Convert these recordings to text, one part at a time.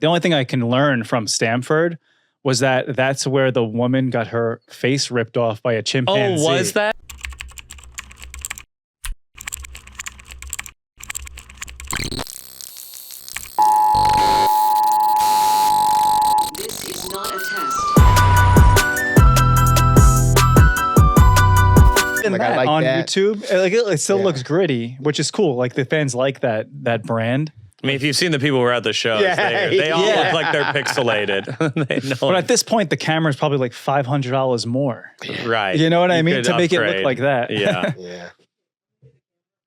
The only thing I can learn from Stanford was that that's where the woman got her face ripped off by a chimpanzee. Oh, was that? This is not a test. Like, I like on that. YouTube, like it still looks gritty, which is cool. Like the fans like that brand. I mean, if you've seen the people who are at the shows, they all look like they're pixelated. They know. But at this point, the camera is probably like $500 more. Right. You know what I mean? To make it look like that. Yeah. Yeah.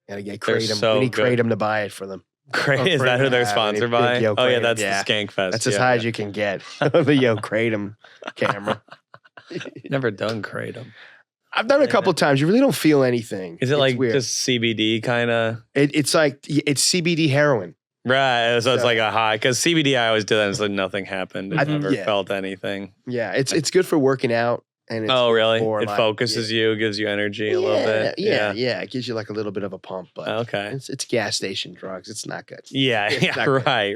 Gotta get Kratom. So we need Kratom to buy it for them. Is that who they're sponsored by? Yo, oh, yeah, Kratom. that's the Skank Fest. That's as high as you can get. The Yo Kratom camera. Never done Kratom. I've done it a couple times. You really don't feel anything. Is it like just CBD kind of? It's like, it's CBD heroin. Right. So it's like a high. Because CBD, I always did that and it's like nothing happened. I never felt anything. Yeah. It's good for working out. And it's really? It like, focuses you, gives you energy a little bit. Yeah. It gives you like a little bit of a pump. But okay. It's gas station drugs. It's not good. Yeah. Right.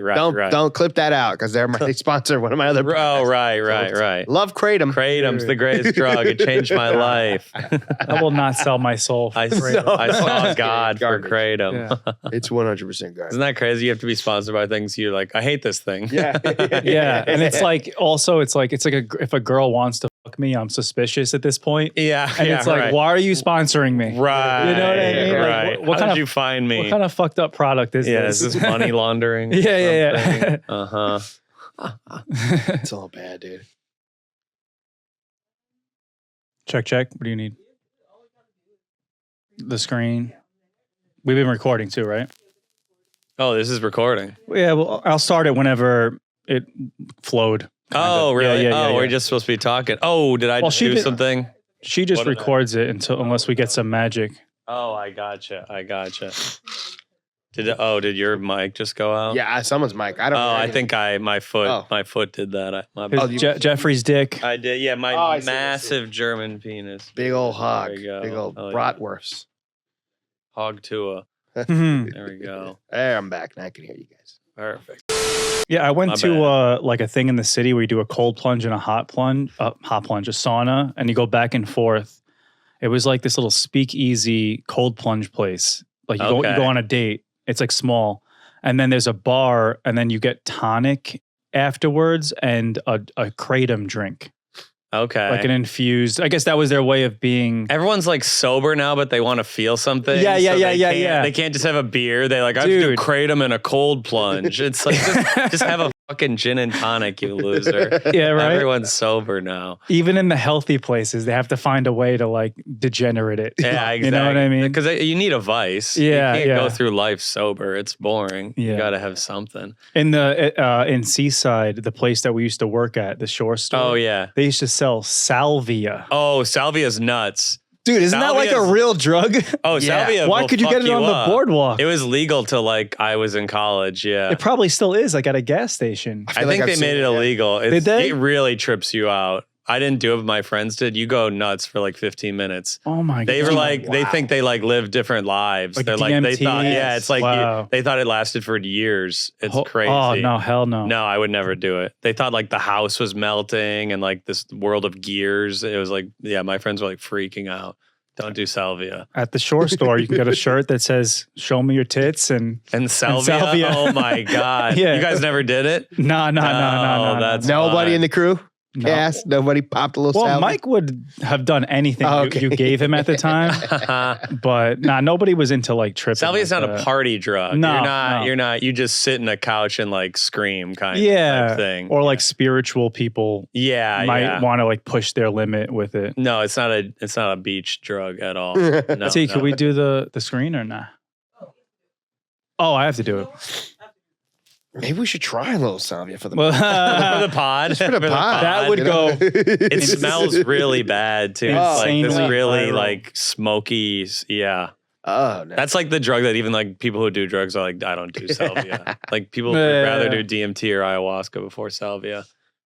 Don't clip that out because they sponsor one of my other products. Oh, right. Love Kratom. Kratom's the greatest drug. It changed my life. I will not sell my soul for Kratom. I saw God for Kratom. Yeah. It's 100% garbage. Isn't that crazy? You have to be sponsored by things you're like, I hate this thing. Yeah. And it's like if a girl wants to fuck me, I'm suspicious at this point. Yeah. And it's like, why are you sponsoring me? Right. You know what I mean? Right. Like, what How kind did you find me? What kind of fucked up product is this? Is this money laundering? Yeah. It's all bad, dude. Check. What do you need? The screen. We've been recording too, right? Oh, this is recording. Yeah, well, I'll start it whenever it flowed. Oh, really? Yeah, we're just supposed to be talking. Oh, did I just do something? She just records it unless we get some magic. Oh, I gotcha. Did your mic just go out? Yeah, someone's mic. I don't know. I think my foot did that. Jeffrey's dick. I did. Yeah, my massive German penis. Big old hog. There we go. Big old bratwurst. Hog Tua. There we go. There, I'm back. Now I can hear you guys. Perfect. Yeah, I went to like a thing in the city where you do a cold plunge and a hot plunge, a sauna, and you go back and forth. It was like this little speakeasy cold plunge place. Like you go on a date. It's like small, and then there's a bar, and then you get tonic afterwards and a kratom drink. Okay. Like an infused. I guess that was their way of being. Everyone's like sober now, but they want to feel something. Yeah. They can't just have a beer. They like, I have to do kratom and a cold plunge. It's like, just have a fucking gin and tonic, you loser. Yeah, right. Everyone's sober now. Even in the healthy places, they have to find a way to like degenerate it. Yeah, exactly. You know what I mean? Because you need a vice. Yeah, you can't go through life sober. It's boring. Yeah. You got to have something. In Seaside, the place that we used to work at, the shore store. Oh yeah, they used to sell salvia. Oh, salvia's nuts. Dude, isn't that like a real drug? Oh, salvia. Why could you get it on the boardwalk? It was legal till like I was in college. Yeah, it probably still is. Like at a gas station. I think they made it illegal. Did they? It really trips you out. I didn't do it, but my friends did. You go nuts for like 15 minutes. Oh my god! They were like, they think they like live different lives. Like they're like, they thought, it's like they thought it lasted for years. It's crazy. Oh no, hell no. No, I would never do it. They thought like the house was melting and like this world of gears. It was like, my friends were like freaking out. Don't do salvia. At the shore store, you can get a shirt that says "Show me your tits" and salvia. Oh my god! You guys never did it? No. That's nobody in the crew. No. Yes, nobody popped a little salvia. Mike would have done anything you gave him at the time, but nobody was into like tripping. Salvia's like not a party drug. No, you're not. You just sit in a couch and like scream kind of thing. Or like spiritual people might want to like push their limit with it. No, it's not a beach drug at all. No, T, can we do the screen or not? Oh, I have to do it. Maybe we should try a little salvia for the for the pod. For the pod. That would go. It smells really bad too. It's like this really like smoky. Yeah. Oh no. That's like the drug that even like people who do drugs are like, I don't do salvia. Like people would rather do DMT or ayahuasca before salvia.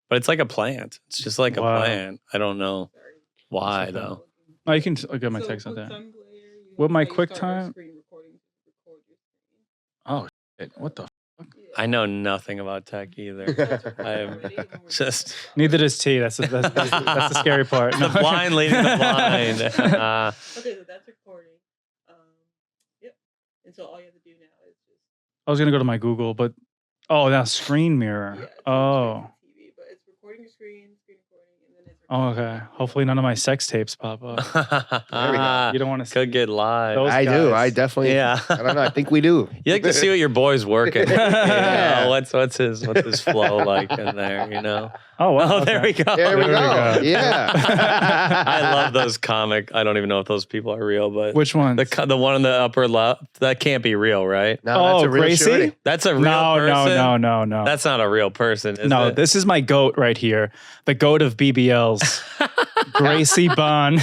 But it's like a plant. It's just like a plant. I don't know why though. Oh, you can get my text on that. With my QuickTime. Oh shit! What the? I know nothing about tech either. I'm just Neither does T. That's the scary part. the blind leading the blind. Okay, so that's recording. Yep. And so all you have to do now is just. I was gonna go to my Google, but now screen mirror. Yeah, it's oh. TV, but it's recording your screen recording, and then it's. Oh, okay. Hopefully none of my sex tapes pop up. You don't want to see. Could get live. Those I do. guys. I definitely. Yeah. I don't know. I think we do. You like to see what your boy's working. Yeah. What's his flow like in there? You know. Oh, wow. Oh, there we go. There we go. Yeah. I love those comic. I don't even know if those people are real, but Which one? the one in the upper left that can't be real, right? No, that's a real Gracie? shorty. That's a real No, person. no. That's not a real person. Is No, it? this is my goat right here. The goat of BBLs. Gracie Bond.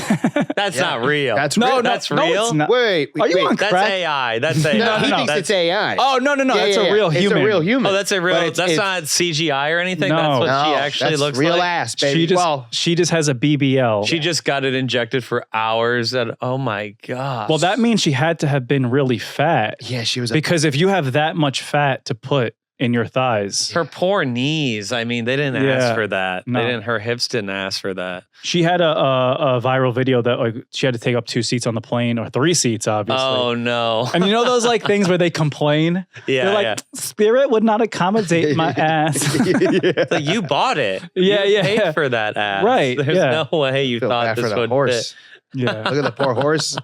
That's Yeah. not real. That's no, real. no, That's no, real? it's not. Wait. Are you on That's crack? AI. That's AI. No, he no, thinks it's AI. Oh, no. That's a real human. It's a real human. Oh, that's a real. But That's it's- not CGI or anything. No. That's what No, she actually that's looks real like. ass, baby. She just has a BBL. She just got it injected for hours. Oh my god. Well, that means she had to have been really fat. yeah, she was. Because if you have that much fat to put in your thighs, her poor knees. I mean, they didn't ask Yeah. for that. No. They didn't. Her hips didn't ask for that. she had a viral video that like she had to take up 2 seats on the plane or 3 seats, obviously. Oh no. And you know those like things where they complain? Yeah. They're like, yeah. Spirit would not accommodate my ass. It's like you bought it. Yeah, you yeah, paid yeah. for that ass. Right, There's yeah. no way you Feel thought bad for this the would horse. fit. Yeah. Look at the poor horse.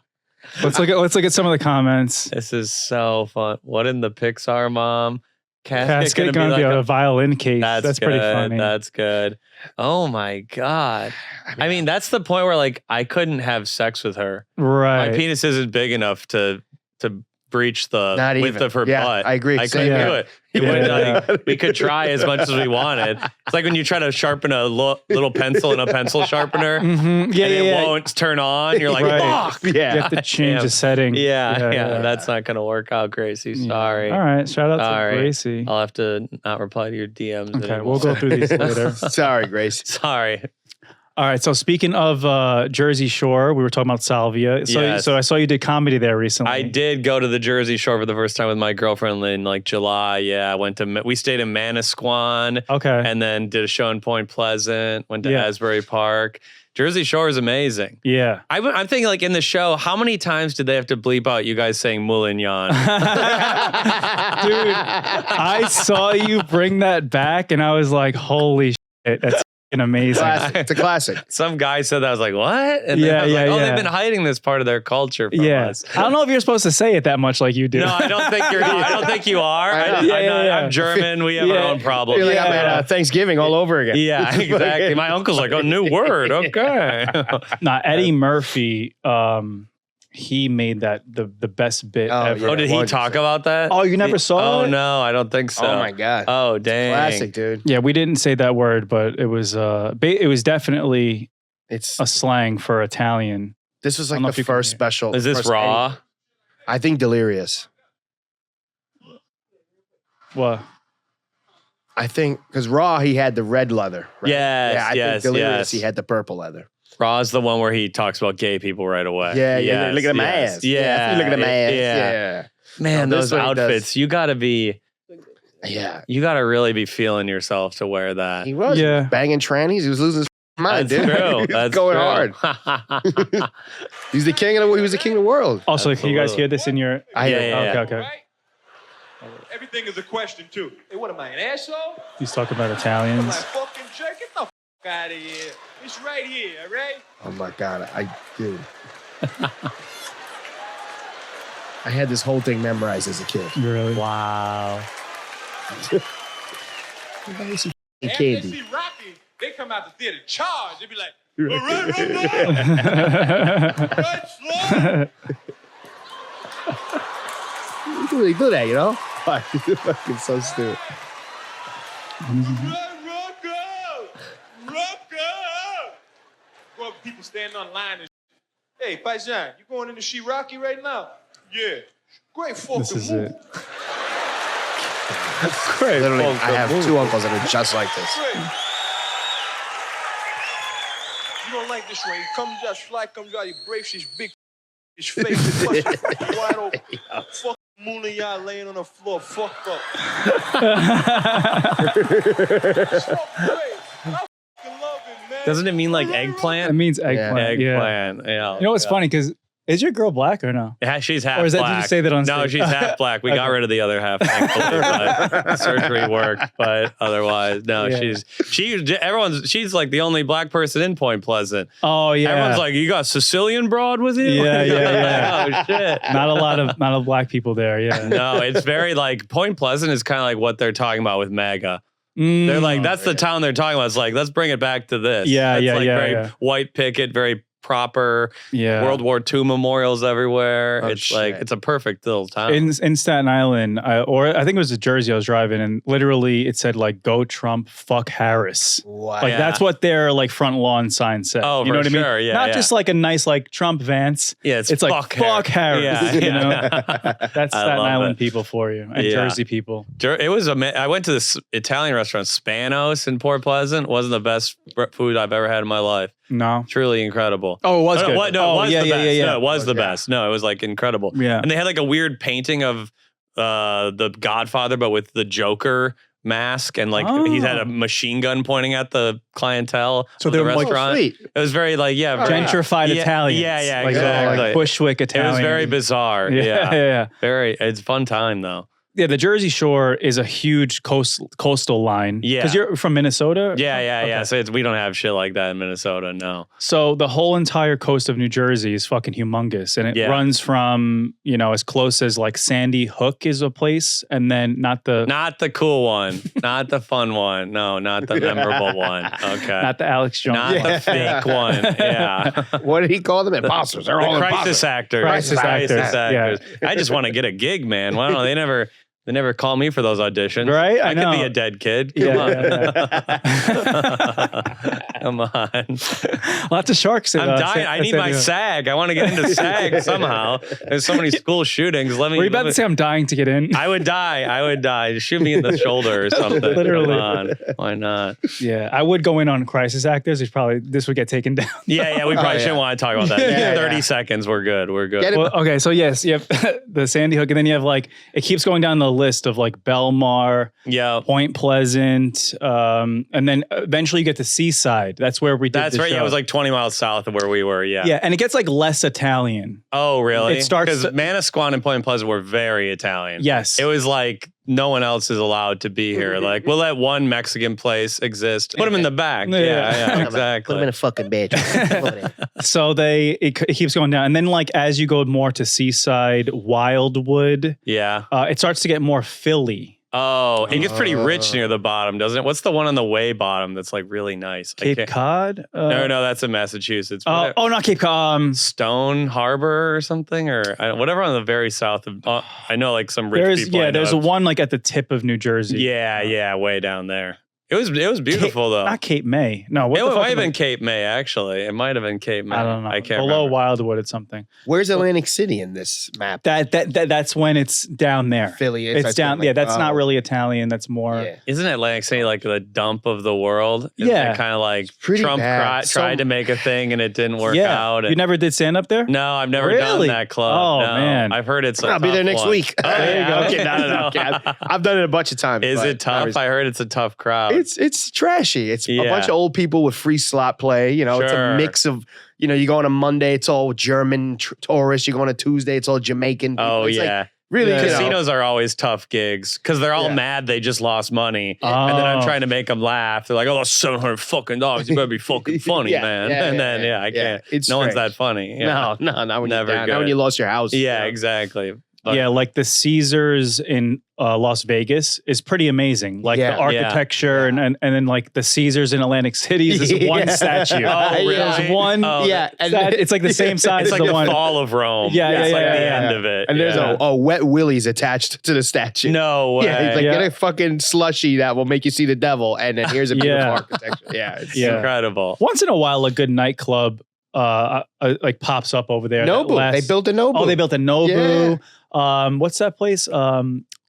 Let's look at some of the comments. This is so fun. What in the Pixar, Mom? Casket gonna be a violin case. That's pretty good. funny. That's good. Oh my god. I mean, that's the point where like I couldn't have sex with her. Right. My penis isn't big enough to breach the Not width even. of her Yeah, butt. I agree. I Same couldn't here. do it. It Yeah, wouldn't, like, we could try as much as we wanted. It's like when you try to sharpen a little pencil in a pencil sharpener. Mhm. Yeah, and it yeah. won't turn on. You're like, Right. fuck. Yeah. You have to change Damn. the setting. Yeah, that's not gonna work out, Gracie. Yeah. Sorry. All right. Shout out All to right. Gracie. I'll have to not reply to your DMs. Okay, anymore. we'll go through these later. Sorry, Grace. Sorry. All right. So speaking of Jersey Shore, we were talking about Salvia. So, Yes. so I saw you did comedy there recently. I did go to the Jersey Shore for the first time with my girlfriend in like July. Yeah, I went to. We stayed in Manasquan Okay. and then did a show in Point Pleasant. Went to Yeah. Asbury Park. Jersey Shore is amazing. Yeah. I'm thinking like in the show, how many times did they have to bleep out you guys saying Moulignon? Dude, I saw you bring that back and I was like, holy shit, that's f***ing amazing. Classic. It's a classic. Some guy said that. I was like, what? And then Yeah, I was like, yeah, oh, yeah. they've been hiding this part of their culture from Yeah. us. I don't know if you're supposed to say it that much like you do. No, I don't think you're. I don't think you are. I know. I'm German. We have our own I problems. feel like I'm Yeah. at Thanksgiving all over again. Yeah, exactly. My uncle's like, a new word. Okay. Nah, Eddie Murphy, he made that the best bit Oh, ever. yeah. Oh, did he talk about that? Oh, you never saw Oh it? no, I don't think so. Oh my god. Oh dang. Classic, dude. Yeah, we didn't say that word, but it was definitely It's a slang for Italian. this was I don't like know if the you can first hear. special. Is this first raw? I think Delirious. What? I think because Raw he had the red leather. Right? Yes, Yeah, I yes, think Delirious yes. he had the purple leather. Raw's the one where he talks about gay people right away. Yeah, Yes, look at my yes. ass. Yeah, look at my ass. Yeah. Man, No, this those one he does. outfits. You gotta really be feeling yourself to wear that. He was. Yeah. Banging trannies. He was losing his mind, That's dude. true. He was That's going true. hard. He's the king of the. He was the king of the world. Also, can you guys Absolutely. hear this in your? I hear Yeah, it. yeah. Okay. Everything is a question too. Hey, what am I, an asshole? He's talking about I'm Italians. like fucking jerk. Get the fuck out of here. It's right here, all right? Oh my god, dude. I had this whole thing memorized as a kid. Really? Wow. After they Candy. see Rocky, they come out the theater charged. They be like, all Right. right, right, right. You can really do that, you know? Fucking so stupid. Rocco! Well, people standing on line and hey, Paisan, you going in to see Rocky right now? Yeah. Great fucking This is movie. it. Great. Literally, I have two uncles that are just like this. Great. You don't like this one. He comes out, fly comes out, he breaks his big his face, and fucking wide open. Fucking Moon of y'all laying on the floor, fucked up. So great. I fucking love it, man. Doesn't it mean like It eggplant? means eggplant. Yeah. Eggplant. Yeah. You know what's funny? Because is your girl black or no? Yeah, she's half Or is that, black. did you say that on No, stage? she's half black. We got Okay. rid of the other half, thankfully. But surgery worked, but otherwise, no. Yeah. She's like the only black person in Point Pleasant. Oh yeah. Everyone's like, you got Sicilian broad with you? Yeah. Oh shit. Not a lot of black people there. Yeah. No, it's very like Point Pleasant is kind of like what they're talking about with MAGA. They're like, that's the town they're talking about. It's like, let's bring it back to this. Yeah, it's yeah, like yeah, very yeah. white picket, very proper. Yeah. World War II memorials everywhere. Oh, It's like, shit. it's a perfect little town. in Staten Island, or I think it was a Jersey I was driving, and literally it said like "Go Trump, fuck Harris." Wow. Like Yeah. that's what their like front lawn sign said. Oh, you know for what I mean? sure. Yeah, Not yeah. just like a nice like Trump Vance. Yeah, It's like fuck Harris. Yeah, you yeah. know? That's I Staten love Island it. people for you, and Yeah. Jersey people. It was I went to this Italian restaurant, Spanos in Port Pleasant. Wasn't the best food I've ever had in my life. No. Truly incredible. Oh, it was No, good. it was yeah, the yeah, best. yeah, yeah. No, it was the Yeah. best. No, it was like incredible. Yeah. And they had like a weird painting of the Godfather, but with the Joker mask, and like he had a machine gun pointing at the clientele. So of the they were, like, restaurant. sweet. It was very like Gentrified Yeah, Italians. yeah, yeah, like, exactly. like Bushwick It Italian. was very bizarre. Yeah, Yeah, yeah. very. It's a fun time though. Yeah, the Jersey Shore is a huge coastal line. Yeah. Because you're from Minnesota? Yeah, yeah, yeah. Okay. So we don't have shit like that in Minnesota. No. So the whole entire coast of New Jersey is fucking humongous. And it Yeah. runs from, as close as like Sandy Hook is a place. And then not the cool one, not the fun one. No, not the memorable one. Okay. not the Alex Jones. Not the fake one. Yeah. What did he call them? Imposters. They're all The crisis imposters. actors. Crisis actors, actors. I just want to get a gig, man. Why don't they never call me for those auditions? Right? I I could be know. a dead kid. Come Yeah, on. yeah, Come on. Lots of sharks. I'm dying. I need my SAG. I want to get into SAG somehow. There's so many school shootings. Let me. Were you about to say I'm dying to get in? I would die. Just shoot me in the shoulder or something. Literally. Come on. Why not? Yeah, I would go in on crisis actors. This would get taken down. Yeah, we probably shouldn't want to talk about that. Yeah, 30 seconds, we're good. Get it. Well, okay, so yes, you have the Sandy Hook, and then you have like it keeps going down the list of like Belmar, Yeah. Point Pleasant, and then eventually you get to Seaside. That's where we did. That's the right. show. Yeah, it was like 20 miles south of where we were. Yeah. yeah, and it gets like less Italian. Oh, really? It starts because to- Manasquan and Point Pleasant were very Italian. Yes, It was like no one else is allowed to be here. Like we'll let one Mexican place exist. Put them in the back. Yeah. Yeah, Put exactly. him in a fucking bitch. so it keeps going down, and then like as you go more to Seaside, Wildwood, Yeah. it starts to get more Philly. Oh, it gets pretty rich near the bottom, doesn't it? What's the one on the way bottom that's like really nice? I Cape can't- Cod. No, that's in Massachusetts. Oh, not Cape Cod. Stone Harbor or something, or whatever on the very south of. I know like some rich people. I know There's a have- one like at the tip of New Jersey. Yeah, way down there. It was beautiful though. Not Cape May. No, what It the fuck might have am I- been Cape May actually. It might have been Cape May. I don't know. I can't Below remember. Wildwood, it's something. Where's Atlantic City in this map? That's when it's down there. Philly. It's down. like, Yeah, that's not oh, really Italian. That's more. Yeah. Isn't Atlantic City like the dump of the world? Isn't Yeah. it kind of like pretty Trump bad. tried to make a thing and it didn't work Yeah. out. You And, never did stand up there? no, I've never done Really? that club. Oh, No. man. I've heard it's. A I'll be tough there next one. week. Oh, There you go. yeah. Okay, no. I've done it a bunch of times. Is but it tough? I heard it's a tough crowd. It's trashy. It's a Yeah. bunch of old people with free slot play. It's Sure. a mix of, you go on a Monday, it's all German tourists. You go on a Tuesday, it's all Jamaican people. Oh It's like, yeah. really, Yeah. Casinos are always tough gigs because they're all Yeah. mad they just lost money. And then I'm Oh. trying to make them laugh. They're like, oh, that's $700 fucking dollars. You better be fucking funny, Yeah, man. yeah, and yeah, then, yeah. I can't. It's no one's strange. that funny. Yeah. No, not when Never you're down. Not when good. you lost your house. Yeah, exactly. But- Yeah, like the Caesars in Las Vegas is pretty amazing. Like Yeah. the architecture and then like the Caesars in Atlantic City is just one Yeah. statue. Oh, really? There's one. Oh, Yeah, It's like the same size It's as like the the one. fall of Rome. Yeah, it's yeah, like yeah, the yeah. end of it. And there's yeah. a wet willies attached to the statue. no way. Yeah, he's like, Yeah. get a fucking slushy that will make you see the devil, and then here's a beautiful Yeah. architecture. Yeah, it's Yeah. Incredible. Once in a while, a good nightclub like pops up over there. that Nobu. lasts- They built a Nobu. Oh, they built a Nobu. What's that place?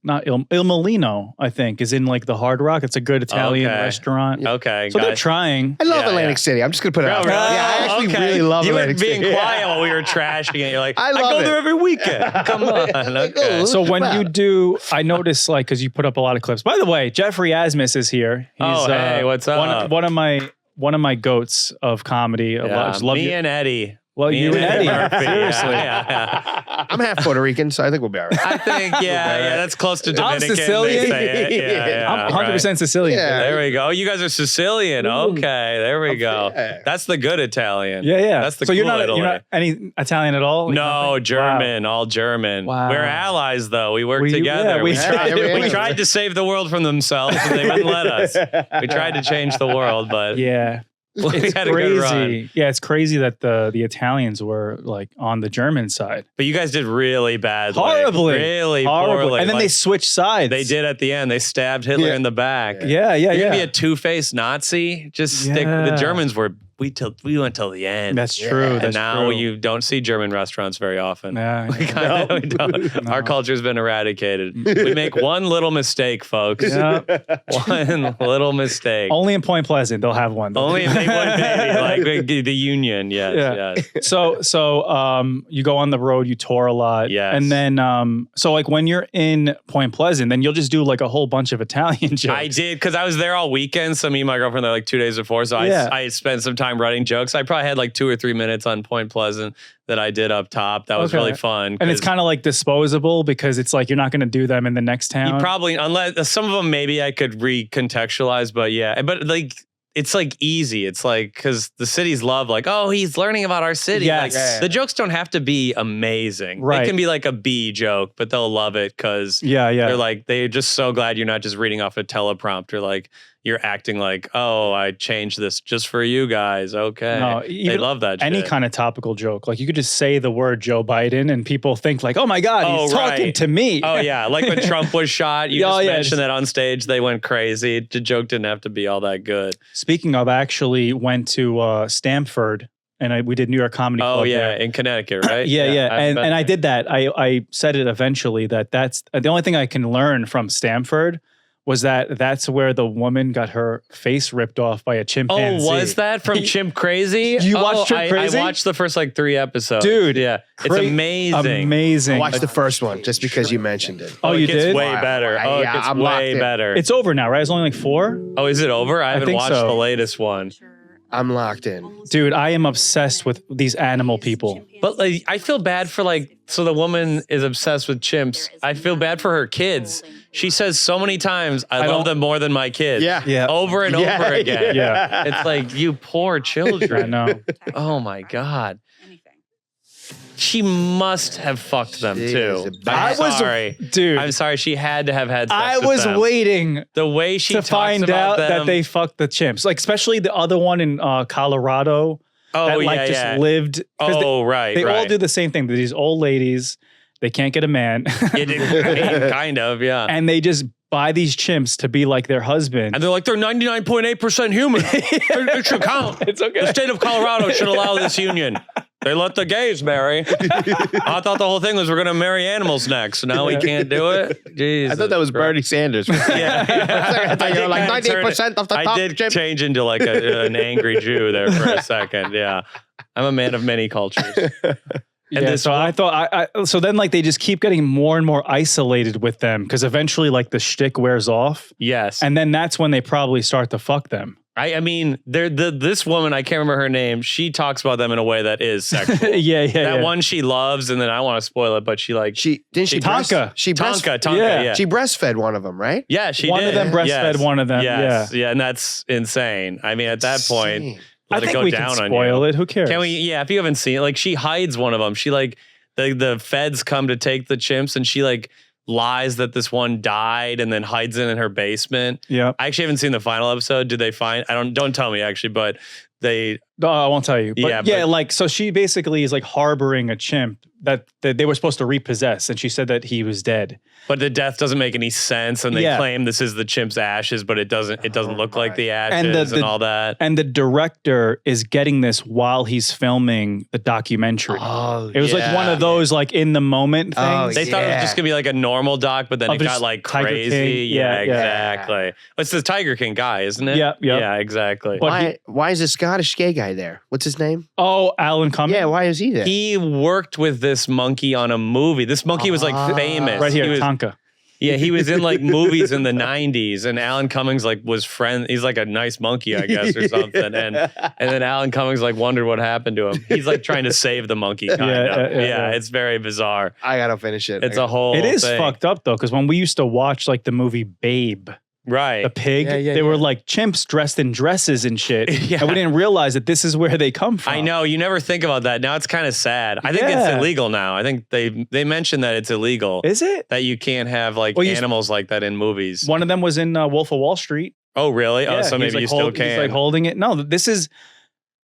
not Il Mulino, I think, is in like the Hard Rock. It's a good Italian restaurant. Okay, So they're trying. I love Atlantic City. I'm just gonna put it out there. Really? Yeah, I actually really love Atlantic City. You were being quiet while we were trashing it. You're like, I love go it. there every weekend. Come on. Okay. So when you do, I notice like, because you put up a lot of clips. By the way, Jeffrey ASMUS is here. He's, hey, what's up? One of my goats of comedy. Me and Eddie. Well, you and Eddie. Seriously. Yeah. I'm half Puerto Rican, so I think we'll be all right. I think, that's close to Dominican. I'm Sicilian. They say it. I'm 100% Sicilian. Yeah. There we go. You guys are Sicilian. Okay, there we go. That's the good Italian. Yeah. That's the so cool you're Italy. not any Italian at all? No, German, all German. Wow. We're allies, though. We work together. Yeah, we tried to save the world from themselves, and they wouldn't let us. We tried to change the world, but Yeah. we It's had a good run. crazy. Yeah, it's crazy that the Italians were like on the German side. But you guys did really badly. Horribly. Really Horribly. poorly. And then they switched sides. They did at the end. They stabbed Hitler in the back. Yeah. You're gonna be a two-faced Nazi? Just stick. The Yeah. Germans were we went till the end. That's true. And That's now true. you don't see German restaurants very often. Yeah. We don't. Our culture's been eradicated. We make one little mistake, folks. Yeah. One little mistake. Only in Point Pleasant, they'll have one. Only make one baby, like the union. Yes. So you go on the road, you tour a lot. Yes. And then, so like when you're in Point Pleasant, then you'll just do like a whole bunch of Italian jokes. I did, because I was there all weekend. So me and my girlfriend there like 2 days before. So I spent some time writing jokes. I probably had like 2 or 3 minutes on Point Pleasant that I did up top. That was really fun. And it's kind of like disposable because it's like you're not going to do them in the next town. You probably, unless some of them maybe I could recontextualize, but like it's like easy. It's like, because the cities love like, oh, he's learning about our city. Yes. Like, the jokes don't have to be amazing. Right. They can be like a B joke, but they'll love it because they're like, they're just so glad you're not just reading off a teleprompter. Like you're acting like, oh, I changed this just for you guys. Okay. No, they love that shit. Any kind of topical joke. Like you could just say the word Joe Biden and people think like, oh my God, he's talking to me. Oh yeah. Like when Trump was shot, you just mentioned that on stage, they went crazy. The joke didn't have to be all that good. Speaking of, I actually went to Stamford and we did New York Comedy Club. Oh yeah, there. in Connecticut, right? Yeah. And I did that. I said it eventually that's the only thing I can learn from Stamford was that's where the woman got her face ripped off by a chimpanzee. Oh, was that from Chimp Crazy? You watched Chimp Crazy? I watched the first like 3 episodes. Dude. Yeah. It's amazing. Amazing. I watched the first one just because you mentioned it. Oh, you it gets did? way better. Wow. It Yeah, gets I'm locked way in. better. It's over now, right? It's only like 4? Oh, is it over? I haven't think watched so. the latest one. I'm locked in. Dude, I am obsessed with these animal people. But like, I feel bad for like, so the woman is obsessed with chimps. I feel bad for her kids. She says so many times, I love them more than my kids. Yeah. Over and over again. Yeah. It's like, you poor I children. know. Oh my God. She must have fucked them too. I'm sorry. Dude. I'm sorry. She had to have had sex I with was them. waiting The way she to talks find about out them, that they fucked the chimps. Like, especially the other one in Colorado that like just lived. 'Cause They all do the same thing. They're these old ladies. They can't get a man. Kind of, yeah. And they just buy these chimps to be like their husband. And they're like, they're 99.8% human. It should count. It's okay. The state of Colorado should allow this union. They let the gays marry. I thought the whole thing was we're going to marry animals next. Now we can't do it. Jesus I thought that was Bernie Sanders. Yeah. You're like 98% of the top I did chimp. change into like an angry Jew there for a second. Yeah. I'm a man of many cultures. Yeah, so I thought so then like they just keep getting more and more isolated with them because eventually like the shtick wears off. Yes. And then that's when they probably start to fuck them. I mean, this woman, I can't remember her name. She talks about them in a way that is sexual. That one she loves, and then I want to spoil it, but she Tonka. Tonka. She breastfed one of them, right? Yeah, she one did. of them breastfed one of them. Yes. Yeah, and that's insane. I mean, at that point, I let it think go we down can on spoil you. it. Who cares? Can we? Yeah, if you haven't seen it, like she hides one of them. She like the feds come to take the chimps, and she like lies that this one died and then hides it in her basement. Yeah. I actually haven't seen the final episode. Did they find? Don't tell me actually, but they No, I won't tell you. But Yeah, yeah, but- like, so she basically is like harboring a chimp that they were supposed to repossess, and she said that he was dead. but the death doesn't make any sense, and they Yeah. claim this is the chimp's ashes, but it doesn't look like the ashes And and, the- all that. And the director is getting this while he's filming the documentary. Oh, It was like one of those like in the moment things. Oh, They thought it was Yeah. just gonna be like a normal doc, but then Of it got just like Tiger crazy. King. Yeah, Yeah, yeah. exactly. It's the Tiger King guy, isn't it? Yep, yep. Yeah, exactly. But why is a Scottish gay guy there? What's his name? Oh, Alan Cumming. Yeah, why is he there? He worked with this monkey on a movie. This monkey was like famous. Right here, He was, Tonka. yeah, he was in like movies in the 90s, and Alan Cummings like was friend. He's like a nice monkey, I guess, or something. And then Alan Cummings like wondered what happened to him. He's like trying to save the monkey, kind of. Yeah, it's very bizarre. I gotta finish it. It's a whole. It is thing. fucked up though, because when we used to watch like the movie Babe, right? the pig, Yeah, they were yeah. like chimps dressed in dresses and shit, Yeah. and we didn't realize that this is where they come from. I know you never think about that. Now it's kind of sad. I think it's Yeah. illegal now. I think they mentioned that it's illegal. Is it? That you can't have like Well, you- animals like that in movies. One of them was in Wolf of Wall Street. Oh, really? Oh, Yeah, so he's, maybe like, you still can. He's like holding it. No, this is.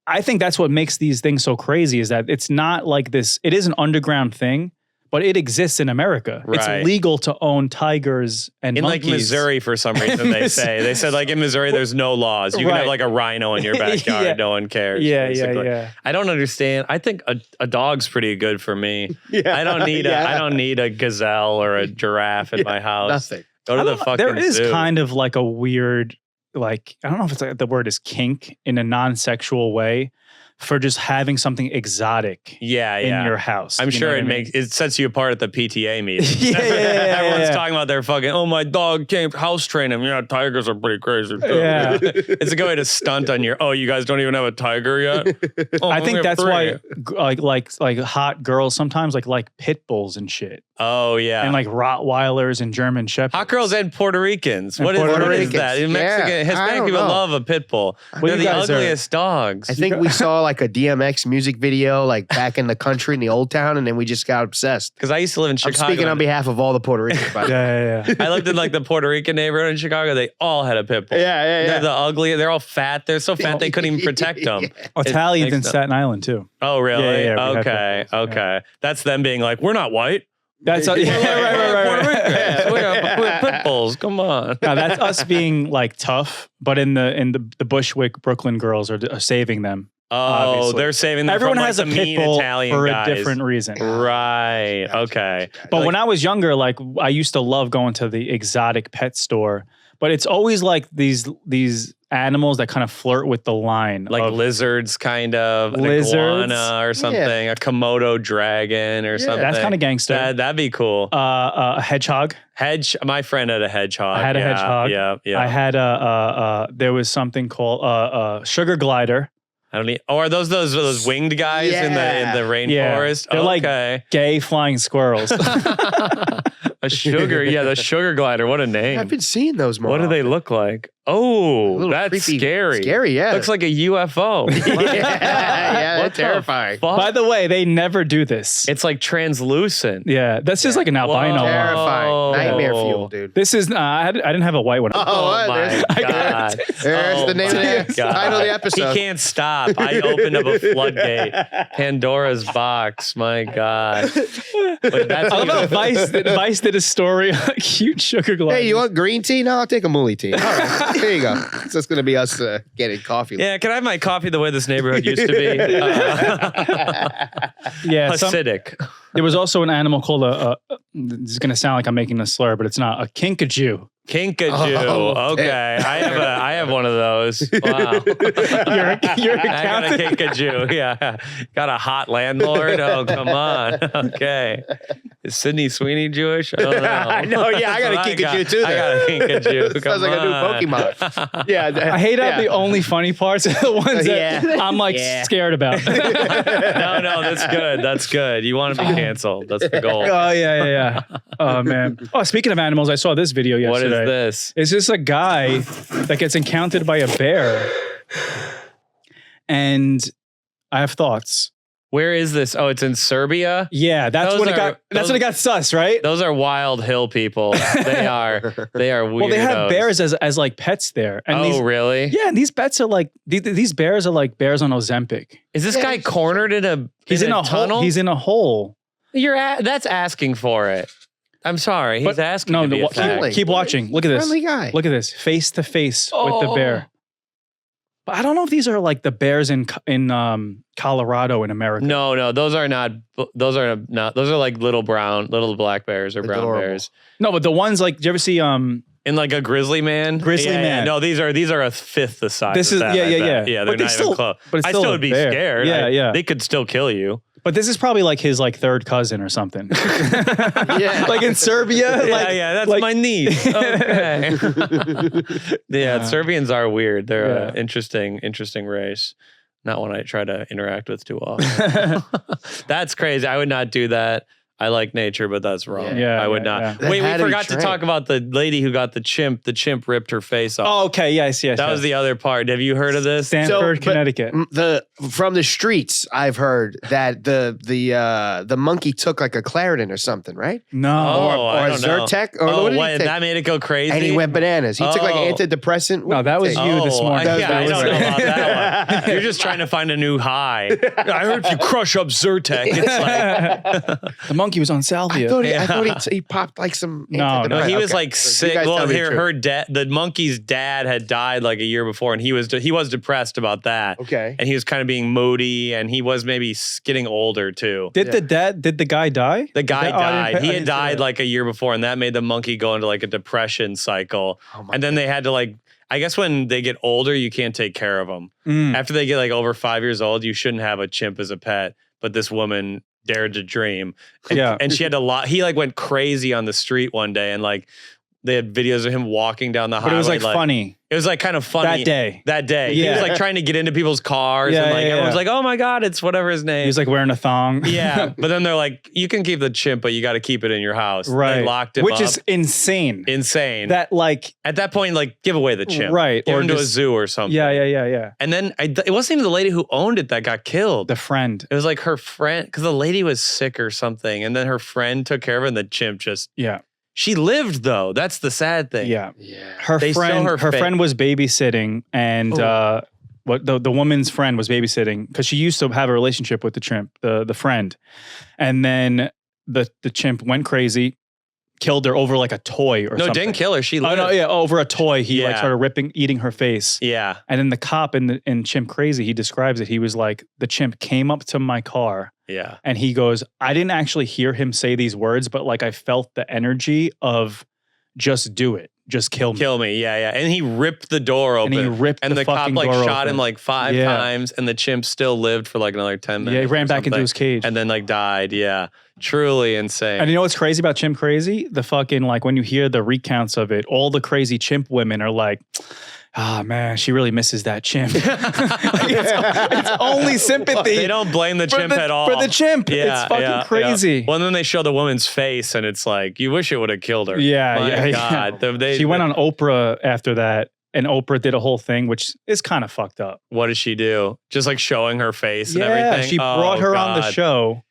I think that's what makes these things so crazy is that it's not like this. It is an underground thing, but it exists in America. Right. It's legal to own tigers and in monkeys. like Missouri, for some reason, they said like in Missouri, there's no laws. You can have Right. like a rhino in your backyard. Yeah. No one cares. Yeah, basically. yeah. I don't understand. I think a dog's pretty good for me. Yeah. I don't need Yeah. I don't need a gazelle or a giraffe in my house. Nothing. Go to I the don't know, fucking there is zoo. kind of like a weird, like, I don't know if it's like the word is kink in a non-sexual way for just having something exotic yeah. in your house. I'm You sure know it what I mean? makes it sets you apart at the PTA meeting. Yeah, Everyone's yeah. talking about their fucking. Oh, my dog can't house train him. Yeah, tigers are pretty crazy. Too. Yeah. It's a good way to stunt on your. Oh, you guys don't even have a tiger yet. Oh, I we think have that's three. why like hot girls sometimes like pit bulls and shit. Oh yeah, And like Rottweilers and German Shepherds. hot girls and Puerto Ricans. And What is Puerto what is Ricans. that? In Mexican, Yeah, I Hispanic don't people know. love a pit bull. Well, They're you the guys are- ugliest dogs. I think we saw like a DMX music video like back in the country in the old town, and then we just got obsessed. Because I used to live in I'm Chicago. speaking on behalf of all the Puerto Ricans. By the way. Yeah. I lived in like the Puerto Rican neighborhood in Chicago. They all had a pit bull. Yeah, They're the ugly. They're all fat. They're so fat they couldn't even protect them. Italians in makes Staten Island too. Oh, really? Yeah, we had Okay. pit bulls, Okay. That's them being like, we're not white. That's We're yeah, like, right. Puerto Ricans. We have pit bulls. Come on. Now that's us being like tough, but in the Bushwick Brooklyn girls are saving them. Oh, Obviously. they're saving them Everyone from, like, has a the pit mean bull Italian for guys. a different reason. Right. Gotcha, Okay. gotcha. But when I was younger, like I used to love going to the exotic pet store. But it's always like these animals that kind of flirt with the line. Like of, lizards, kind of, an Lizards? iguana or something, a Komodo dragon or something. that's kind of gangster. That'd be cool. A hedgehog. My friend had a hedgehog. I had a hedgehog. Yeah, yeah. I had there was something called sugar glider. I don't need. Oh, are those winged guys in the Yeah. rainforest? They're like Okay. gay flying squirrels. A sugar, yeah, the sugar glider. What a name. I've been seeing those more. What do they often. look like? A Oh, little that's creepy- scary. Scary, yeah. Looks like a UFO. yeah, What they're the terrifying. fuck? By the way, they never do this. It's like translucent. Yeah, that's just like an albino Whoa. one. Terrifying. Nightmare Oh. fuel, dude. This is I didn't have a white one. Oh, my there's- God. There's the name of my the God. title of the episode. He can't stop. I opened up a floodgate. Pandora's box. My God. But that's I love how Vice did a story on cute sugar glider. Hey, you want green tea? No, I'll take a mooly tea. All right, here you go. So it's going to be us getting coffee. Yeah, can I have my coffee the way this neighborhood used to be? Yeah, Acidic. there was also an animal called this is going to sound like I'm making a slur, but it's not, a kinkajou. Kinkajou. Oh, Okay. I have one of those. Wow. You're I got a accountant. kinkajou. Yeah. Got a hot landlord. Oh, come on. Okay. Is Sydney Sweeney Jewish? I don't know. I know, yeah, I got a That's what kinkajou too I got a kinkajou. Sounds Come like a new on. Pokemon. Yeah. I hate how the only funny parts are the ones that Yeah. I'm like Yeah. scared about. No, that's good. That's good. You want to be canceled. That's the goal. Oh yeah. Oh man. Oh, speaking of animals, I saw this video What yesterday. is this? It's just a guy that gets encountered by a bear, and I have thoughts. Where is this? Oh, it's in Serbia. Yeah, that's Those when it are- got. That's those- when it got sus, right? Those are wild hill people. They are weirdos. Well, they have bears as like pets there. And Oh, really? Yeah, and these pets are like these bears are like bears on Ozempic. Is this guy cornered in a He's in a tunnel? hole. He's in a hole. That's asking for it. I'm sorry. He's asking No, to be no, attacked. keep watching. Look at this. Friendly guy. Look at this. Face to face with the bear. But I don't know if these are like the bears in Colorado in America. No, those are not. Those are not. Those are like little black bears or brown Adorable. bears. No, but the ones like, do you ever see In like a grizzly man. Grizzly man. No, these are a fifth the size. This of is- that, yeah, I yeah, bet. yeah. Yeah, But they're it's not even still- close. but it's I still still a would be bear. scared. Yeah. They could still kill you. But this is probably like his like third cousin or something. Yeah. Like in Serbia. Yeah, that's like- my niece. Okay. Yeah, Serbians are weird. They're Yeah. an interesting race. Not one I try to interact with too often. That's crazy. I would not do that. I like nature, but that's wrong. Yeah, I would yeah, not. yeah. That Wait, we had to be forgot to trained. talk about the lady who got the chimp. The chimp ripped her face off. Oh, okay. Yes. That was the other part. Have you heard of this? Stanford, but- Connecticut. From the streets, I've heard that the monkey took like a Claritin or something, right? No. Oh, I or a don't know. Zyrtec, or Oh, what did he what? take? That made it go crazy. And he went bananas. He took like Oh. an antidepressant. What No, did that he was take? you this morning. I That was don't know right. about that one. You're just trying to find a new high. I heard if you crush up Zyrtec, it's like The monkey was on salvia. I thought he popped like some. No, antidepressant. he was Okay. like So you sick. guys Well, tell me the truth. her dad, the monkey's dad, had died like a year before, and he was depressed about that. Okay. And he was kind of being moody, and he was maybe getting older too. Did the guy die? The guy Oh, I died. didn't- He I had didn't see died that. like a year before, and that made the monkey go into like a depression cycle. Oh my And then they had to like, I guess when they get older, you can't take care of them. Mm. After they get like over 5 years old, you shouldn't have a chimp as a pet. But this woman dared to dream. And, Yeah. and she had a lot. He like went crazy on the street one day, and like they had videos of him walking down the But highway. it was like funny It was like kind of funny that day. That day, he Yeah. was like trying to get into people's cars, Yeah, and like yeah, everyone's yeah. like, "Oh my god, it's whatever his name." He was like wearing a thong. Yeah, but then they're like, you can keep the chimp, but you got to keep it in your house. Right. They locked him Which up. is insane. Insane. That like At that point, like, give away the chimp. Right, Give or him to a just- zoo or something. yeah. And then it wasn't even the lady who owned it that got killed. The friend. It was like her friend, because the lady was sick or something. And then her friend took care of it, and the chimp just, Yeah. she lived though. That's the sad thing. Yeah. Yeah. Her They show friend her her face. friend was babysitting and what the woman's friend was babysitting because she used to have a relationship with the chimp, the friend. And then the chimp went crazy, killed her over like a toy or No, something. didn't kill her. She Oh lived. no, yeah, over a toy. He like Yeah. started eating her face. Yeah. And then the cop in Chimp Crazy, he describes it. He was like, the chimp came up to my car Yeah. and he goes, I didn't actually hear him say these words, but like I felt the energy of just do it. Just kill me. Kill me. Yeah. Yeah. And he ripped the door And open. he ripped And the the cop fucking like door shot open. him like 5 Yeah. times, and the chimp still lived for like another 10 minutes. Yeah, he ran or back into something. his cage. And then like died. Yeah. Truly insane. And you know what's crazy about Chimp Crazy? The fucking, like, when you hear the recounts of it, all the crazy chimp women are like, ah, man, she really misses that chimp. Like, it's only sympathy. They don't blame the chimp at all. For the chimp. Yeah, it's fucking yeah, crazy. Yeah. Well, and then they show the woman's face, and it's like, you wish it would have killed her. Yeah, My yeah, God. she went on Oprah after that, and Oprah did a whole thing, which is kind of fucked up. What did she do? Just like showing her face and Yeah, everything? she brought Oh, her on the God. show,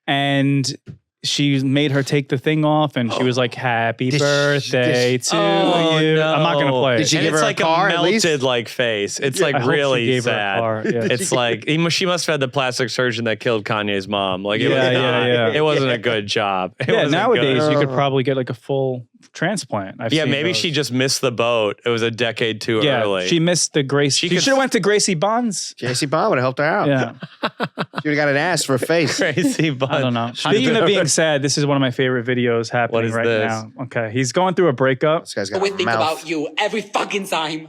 and she made her take the thing off, and she was like, "Happy birthday to Oh, you." no. I'm not gonna play. Did it. she And give it's her a like car, a at least? melted like face. It's I like hope she really gave her a sad. car, yeah. It's like she must have had the plastic surgeon that killed Kanye's mom. Like it Yeah, was yeah, not, yeah. It wasn't a good job. It Yeah, wasn't nowadays good. you could probably get like a full transplant. I've Yeah, seen maybe those. she just missed the boat. It was a decade too early. She missed the Grace. She She could- should have went to Gracie Bonds. JC Bomb would have helped her out. Yeah, She would have got an ass for a face. Crazy bun. I don't know. Speaking of being sad, this is one of my favorite videos happening is right this? now. Okay, he's going through a breakup. This guy's got always a think mouth. about you every fucking time.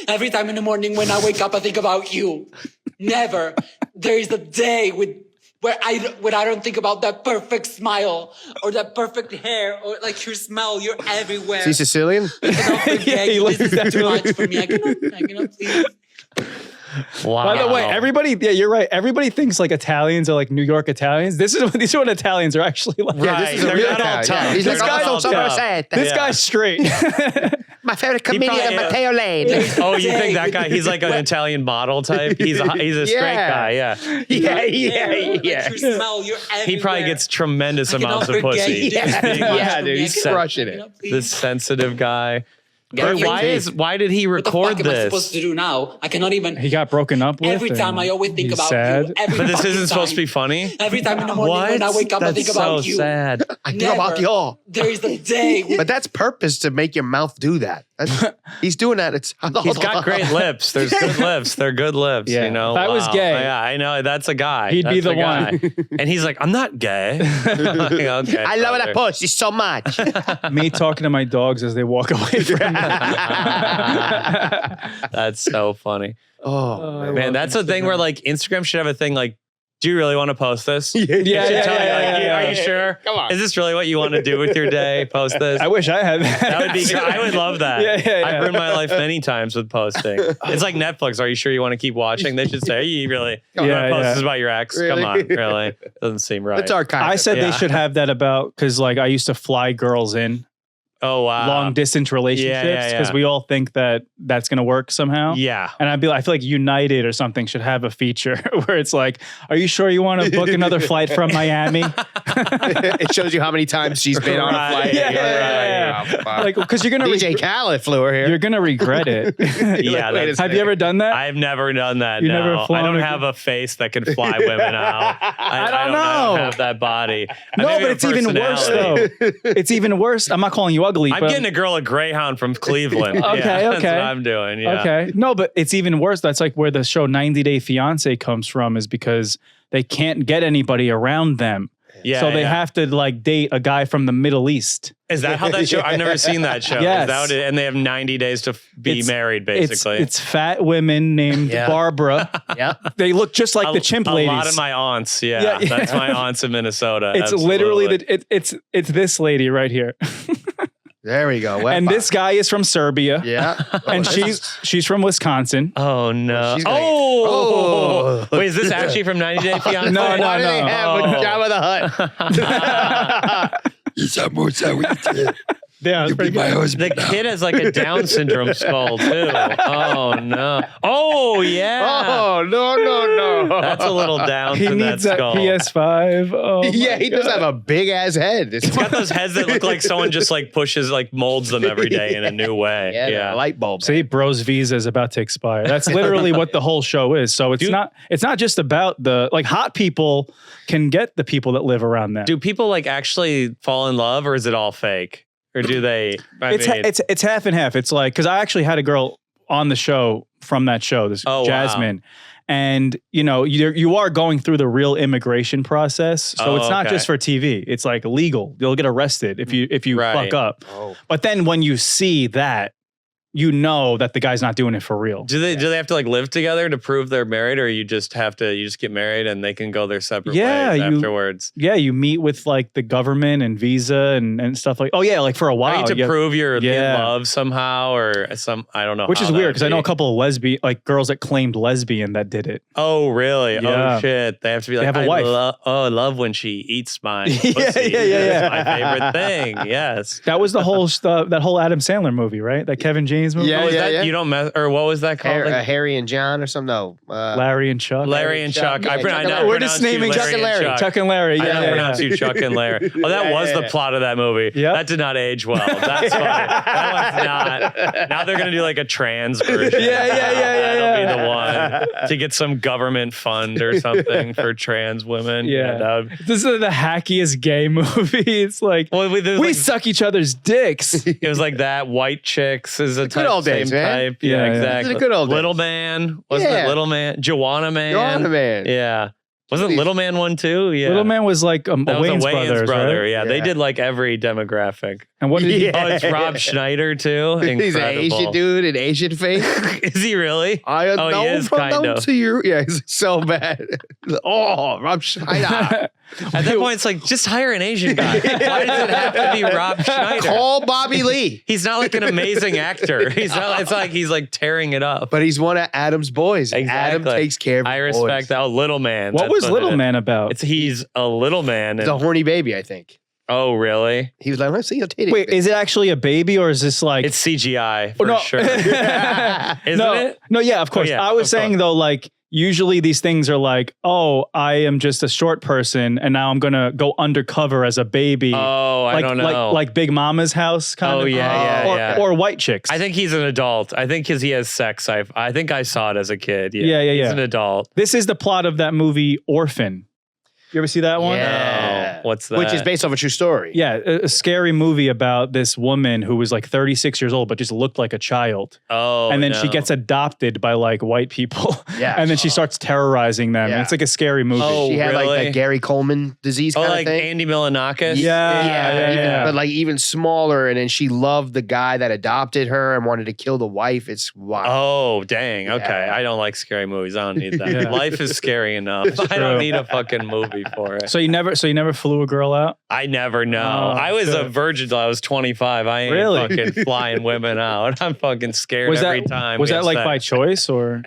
Every time in the morning when I wake up, I think about you. Never. There is a day where I don't think about that perfect smile or that perfect hair or like your smile. You're everywhere. Is he Sicilian? I cannot forget Yeah, he you. looks This is too definitely- much for me. I cannot please. Wow. By the way, everybody, yeah, you're right. Everybody thinks like Italians are like New York Italians. These are what Italians are actually like. Right. Yeah, this is a They're real not all Italian. tough. Yeah, he's They're like, not "Oh, all so tough." sad. This Yeah. guy's straight. My favorite comedian, probably- Matteo Lane. Oh, you think that guy? He's like an Italian model type. He's a straight guy. Yeah. Yeah. You smell, you're He probably everywhere. gets tremendous I cannot amounts of forget pussy. you. Just being Yeah, like dude, he's sen- crushing it. This sensitive guy. Yeah, But why did he What the record fuck am I supposed this? to do now? I cannot even. He got broken up with. Every time I always think he's about sad. you. Every But this fucking isn't supposed to time. be funny. Every time in the morning What? when I wake up, I think That's about so you. sad. I think about you. There is a day. But that's purpose to make your mouth do that. He's doing that. It's He's got great lips. There's good lips. They're good lips. Yeah. You know. If I was gay- Yeah, I know. That's a guy. He'd be That's the a one. guy. And he's like, I'm not gay. Like, okay, I love brother. that pussy so much. Me talking to my dogs as they walk away from me. That's so funny. Oh, Man, that's the thing where like Instagram should have a thing like, do you really want to post this? yeah, It should tell you, like, yeah. Are you sure? Come on. Is this really what you want to do with your day? Post this. I wish I had that. That would be. I would love that. Yeah. I've ruined my life many times with posting. It's like Netflix. Are you sure you want to keep watching? They should say, "Are you really? You Yeah, want to post yeah. this about your ex? Really? Come on, really? Doesn't seem right." It's archived. I said Yeah. they should have that about because like I used to fly girls in Oh wow. long distance relationships because yeah. we all think that that's going to work somehow. Yeah. And I feel like United or something should have a feature where it's like, are you sure you want to book another flight from Miami? It shows you how many times she's been on a Right. flight. Yeah, You're yeah, right. Wow. Like, because you're gonna DJ Khaled flew her here. you're gonna regret it. Yeah. Wait a that's- Have you ever done that? I've never done that. You no. never I flown don't a- have a face that can fly women out. I don't know. I don't have that body. No, Maybe but a it's even worse though. personality. It's even worse. I'm not calling you ugly. I'm but getting a girl a Greyhound from Cleveland. Okay, Yeah, That's okay. what I'm doing. Yeah. Okay. No, but it's even worse. That's like where the show 90 Day Fiance comes from, is because they can't get anybody around them. Yeah. So they yeah. have to like date a guy from the Middle East. Is that how that show? I've never seen that show. Yes. Is that what it, and they have 90 days to be It's- married, basically. It's fat women named Yeah. Barbara. Yeah. They look just like the chimp ladies. A lot of my aunts. Yeah, Yeah, yeah. That's my aunts in Minnesota. It's literally absolutely. it's this lady right here. There we go. And this guy is from Serbia. Yeah. And she's from Wisconsin. Oh no! She's gonna- Oh, Oh. wait, is this actually from 90 Day Fiance? No, no, Why do they no. have a Jabba the Hutt? Yeah, it's pretty good. The kid has like a Down syndrome skull too. Oh no! Oh yeah! Oh, no. That's a little down He to that needs that skull. PS5. Oh, Yeah, my he does God. have a big ass head. It's got those heads that look like someone just like pushes, like molds them every day in a new way. yeah, Yeah. the light bulb. See, bro's visa is about to expire. That's literally what the whole show is. So it's not just about the like hot people can get the people that live around them. Do people like actually fall in love, or is it all fake? Or do they? It's half and half. It's like because I actually had a girl on the show from that show, this Oh, wow. Jasmine, and you know you are going through the real immigration process, so Oh, it's not okay. just for TV. It's like legal. You'll get arrested if you Right. fuck up. Oh. But then when you see that, you know that the guy's not doing it for real. Do they have to like live together to prove they're married, or you just get married and they can go their separate Yeah, ways you- afterwards? Yeah, you meet with like the government and visa and stuff like. Oh yeah, like for a I while. need to you- prove you're in Yeah. love somehow, or some I don't know. which how is that weird would because I know a be. couple of lesbian like girls that claimed lesbian that did it. Oh really? Yeah. Oh shit! They have to be like, have a wife. I love when she eats my Yeah, pussy. yeah. It's my favorite thing. Yes. That was the whole stuff. That whole Adam Sandler movie, right? That Kevin James movie. Yeah, Oh, is that yeah. you don't mess or what was that called? Like, Harry and John or something? No. Larry and Chuck. Larry and Chuck. Yeah, I Chuck and now Larry. We're just pronounce you naming Chuck and Larry. Chuck and Larry. I Yeah, now yeah, pronounce yeah. you Chuck and Larry. Oh, that was yeah. the plot of that movie. Yep. That did not age well. That's funny. That was not. Now they're gonna do like a trans version. Yeah. That'll be the one to get some government fund or something for trans women. Yeah. that would- This is the hackiest gay movie. It's like Well, there was we like- suck each other's dicks. It was like that. White chicks is a type, old days, same man. type. Yeah, Yeah, yeah. exactly. These are the good old days. Little Man. Wasn't Yeah. it Little Man? Joanna Man. Joanna Man. Yeah. Wasn't Little Man one too? Yeah. Little Man was like a That was Wayne's a Wayne's brothers, brother. right? Yeah, they Yeah. did like every demographic. And what did he? Yeah. Oh, it's Rob Schneider too. Incredible. He's an Asian dude, an Asian face. Is he really? I Oh, he know is from kind down of. to you. Yeah, he's so bad. Oh, Rob Schneider. At that point, it's like just hire an Asian guy. Why does it have to be Rob Schneider? Call Bobby Lee. He's not like an amazing actor. He's not. It's like he's like tearing it up. But he's one of Adam's boys. Adam Exactly. takes care of I his respect boys. that. Oh, Little Man. What That's was it Little is. Man about? He's a little man. He's a horny baby, I think. Oh, really? He was like, let's see your titty. Wait, is it actually a baby or is this like? It's CGI for no. sure. Isn't it? No, yeah, of course. yeah, I was of saying course. though, like usually these things are like, oh, I am just a short person, and now I'm gonna go undercover as a baby. Oh, I like, don't know. like Big Mama's house kind of. Oh, yeah. Or White Chicks. I think he's an adult. I think because he has sex. I think I saw it as a kid. Yeah. He's an adult. This is the plot of that movie Orphan. You ever see that one? Yeah. No. What's that? Which is based off a true story. Yeah, a scary movie about this woman who was like 36 years old, but just looked like a child. Oh, and then no. she gets adopted by like white people. Yeah. And then she starts terrorizing them. Yeah. And it's like a scary movie. Oh, She had like really? that Gary Coleman disease kind like of thing. Andy Milonakis? Yeah. But like even smaller. And then she loved the guy that adopted her and wanted to kill the wife. It's wild. Oh, dang. Okay. Yeah. I don't like scary movies. I don't need that. Yeah. Life is scary enough. I don't need a fucking movie for it. So you never flew a girl out? I never know. Oh, I was a shit. virgin till I was 25. I ain't Really? fucking flying women out. I'm fucking scared Was every that time. was we that have like sex. by choice or?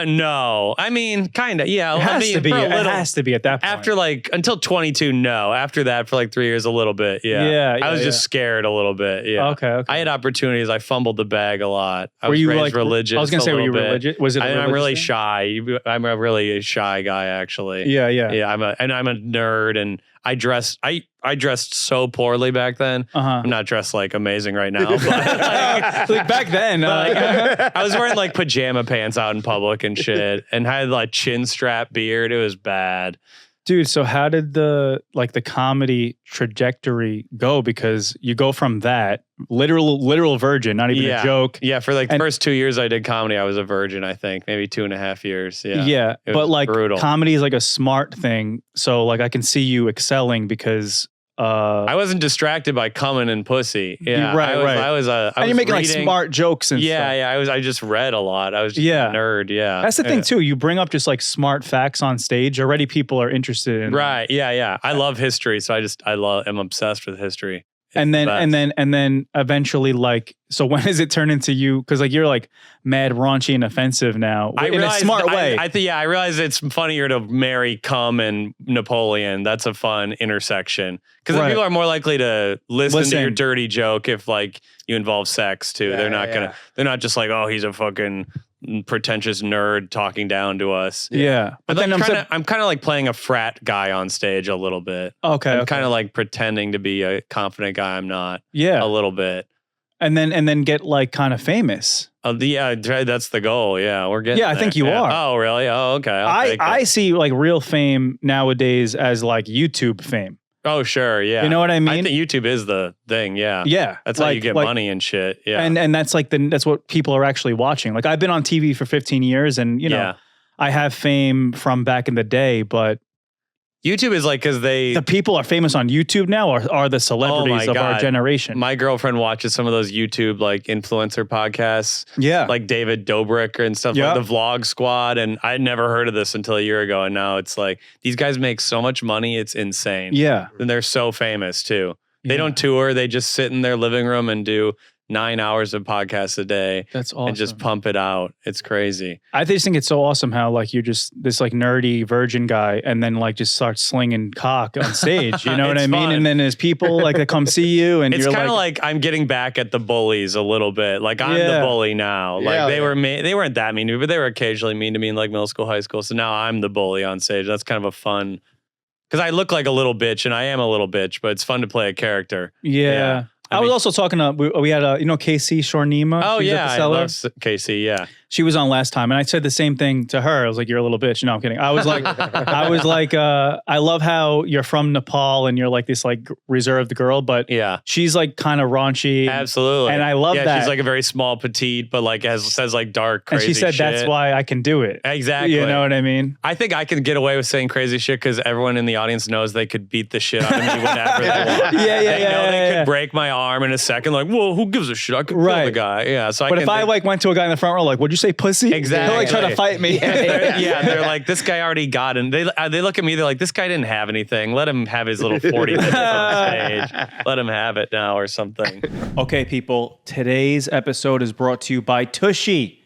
No. I mean, kind of. Yeah. It has to be. for a It little- has to be at that point. After like until 22, no. After that, for like 3 years, a little bit. Yeah. Yeah, I was yeah, just yeah. scared a little bit. Yeah. Okay. I had opportunities. I fumbled the bag a lot. I Were was you raised like religious. I was gonna a say, were you little bit. religious? Was it? I'm really thing? shy. I'm a really shy guy, actually. Yeah. Yeah, I'm a nerd, and I dressed so poorly back then. Uh-huh. I'm not dressed like amazing right now, but like, Like back then. I was wearing like pajama pants out in public and shit, and had like chin strap beard. It was bad. Dude, so how did the comedy trajectory go? Because you go from that literal virgin, not even a joke. Yeah, for like the And- first 2 years I did comedy, I was a virgin. I think maybe 2.5 years. Yeah, Yeah, It but was like brutal. comedy is like a smart thing. So like I can see you excelling because I wasn't distracted by coming and pussy. Yeah, Right, right. I was and you're making like reading. smart jokes and Yeah, stuff. yeah. I just read a lot. I was just Yeah. a nerd. Yeah, That's the thing too. You bring up just like smart facts on stage. Already people are interested in Right. Yeah. I love history, so I'm obsessed with history. It's And the then best. and then eventually like so when does it turn into you? Because like you're like mad raunchy and offensive now in a realized- smart way. I realize it's funnier to marry cum and Napoleon. That's a fun intersection because Right. people are more likely to listen to your Listen. dirty joke if like you involve sex too. They're not gonna. They're not just like, oh, he's a fucking pretentious nerd talking down to us. yeah, but then I'm kind of like playing a frat guy on stage a little bit. okay, I'm okay. kind of like pretending to be a confident guy. I'm not. yeah, A little bit. and then get like kind of famous. Yeah, that's the goal. Yeah, we're getting. Yeah, I think there. you Yeah. are. Oh, really? Oh, okay. I'll take it. I see like real fame nowadays as like YouTube fame. Oh, sure. Yeah. You know what I mean? I think YouTube is the thing. Yeah. Yeah, That's how you get money and shit. Yeah. and that's like that's what people are actually watching. Like I've been on TV for 15 years, and you know Yeah. I have fame from back in the day, but YouTube is like because the people are famous on YouTube now are the celebrities of our God. generation. my girlfriend watches some of those YouTube like influencer podcasts, yeah, like David Dobrik and stuff Yeah. like the Vlog Squad. And I'd never heard of this until a year ago. And now it's like these guys make so much money. It's insane. yeah. And they're so famous too. They Yeah. don't tour. They just sit in their living room and do 9 hours of podcasts a day That's awesome. and just pump it out. It's crazy. I just think it's so awesome how like you're just this like nerdy virgin guy, and then like just start slinging cock on stage. You know what It's I mean? fun. And then there's people like that come see you, and It's you're kind of like, like I'm getting back at the bullies a little bit. Like I'm Yeah. the bully now. Like Yeah, they yeah. were they weren't that mean to me, but they were occasionally mean to me in like middle school, high school. So now I'm the bully on stage. That's kind of a fun because I look like a little bitch and I am a little bitch, but it's fun to play a character. yeah. Yeah. I was also talking to we had Casey Shornima. Oh She's at yeah, the I Cellar. love Casey. Yeah, She was on last time, and I said the same thing to her. I was like, "You're a little bitch." No, I'm kidding. I was like, I love how you're from Nepal and you're like this like reserved girl, but yeah. she's like kind of raunchy. Absolutely, And I love yeah, that. she's like a very small, petite, but like says like dark, And crazy. she said shit. that's why I can do it. Exactly. You know what I mean? I think I can get away with saying crazy shit because everyone in the audience knows they could beat the shit out of me whenever they want. Yeah, They know they yeah. could break my arm in a second. Like, whoa, who gives a shit? I could kill Right. the guy. Yeah. So But if I like went to a guy in the front row, like, "What'd you say, pussy?" Exactly. He'll like try to fight me. they're like, this guy already got it. They look at me. They're like, this guy didn't have anything. Let him have his little 40 minutes on stage. Let him have it now or something. Okay, people, today's episode is brought to you by Tushy.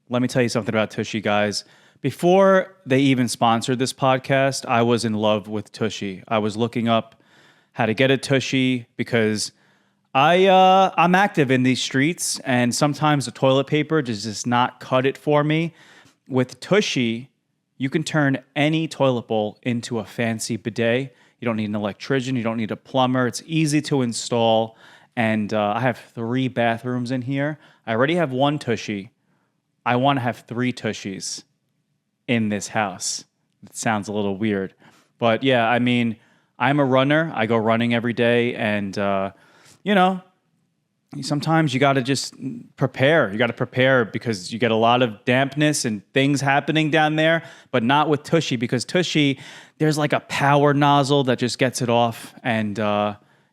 Let me tell you something about Tushy, guys. Before they even sponsored this podcast, I was in love with Tushy. I was looking up how to get a Tushy, because I'm active in these streets, and sometimes the toilet paper just not cut it for me. With Tushy, you can turn any toilet bowl into a fancy bidet. You don't need an electrician. You don't need a plumber. It's easy to install. And I have 3 bathrooms in here. I already have 1 Tushy. I want to have 3 Tushies in this house. It sounds a little weird. But yeah, I mean, I'm a runner. I go running every day. And, you know, sometimes you got to just prepare. You got to prepare because you get a lot of dampness and things happening down there, but not with Tushy, because Tushy, there's like a power nozzle that just gets it off, and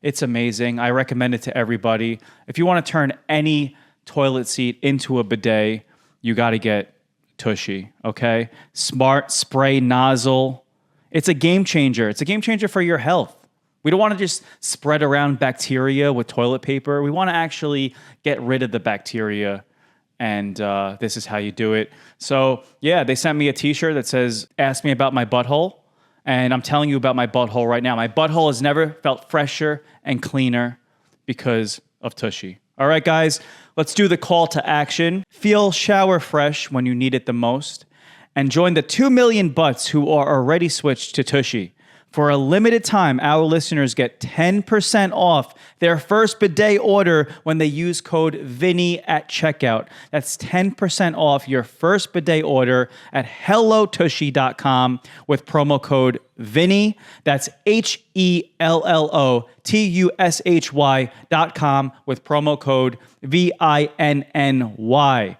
it's amazing. I recommend it to everybody. If you want to turn any toilet seat into a bidet, you got to get Tushy, okay? Smart spray nozzle. It's a game changer. It's a game changer for your health. We don't want to just spread around bacteria with toilet paper. We want to actually get rid of the bacteria, and this is how you do it. So, yeah, they sent me a t-shirt that says, ask me about my butthole, and I'm telling you about my butthole right now. My butthole has never felt fresher and cleaner because of Tushy. All right, guys, let's do the call to action. Feel shower fresh when you need it the most, and join the 2 million butts who are already switched to Tushy. For a limited time, our listeners get 10% off their first bidet order when they use code Vinny at checkout. That's 10% off your first bidet order at hellotushy.com with promo code Vinny. That's HELLOTUSHY.com with promo code VINNY.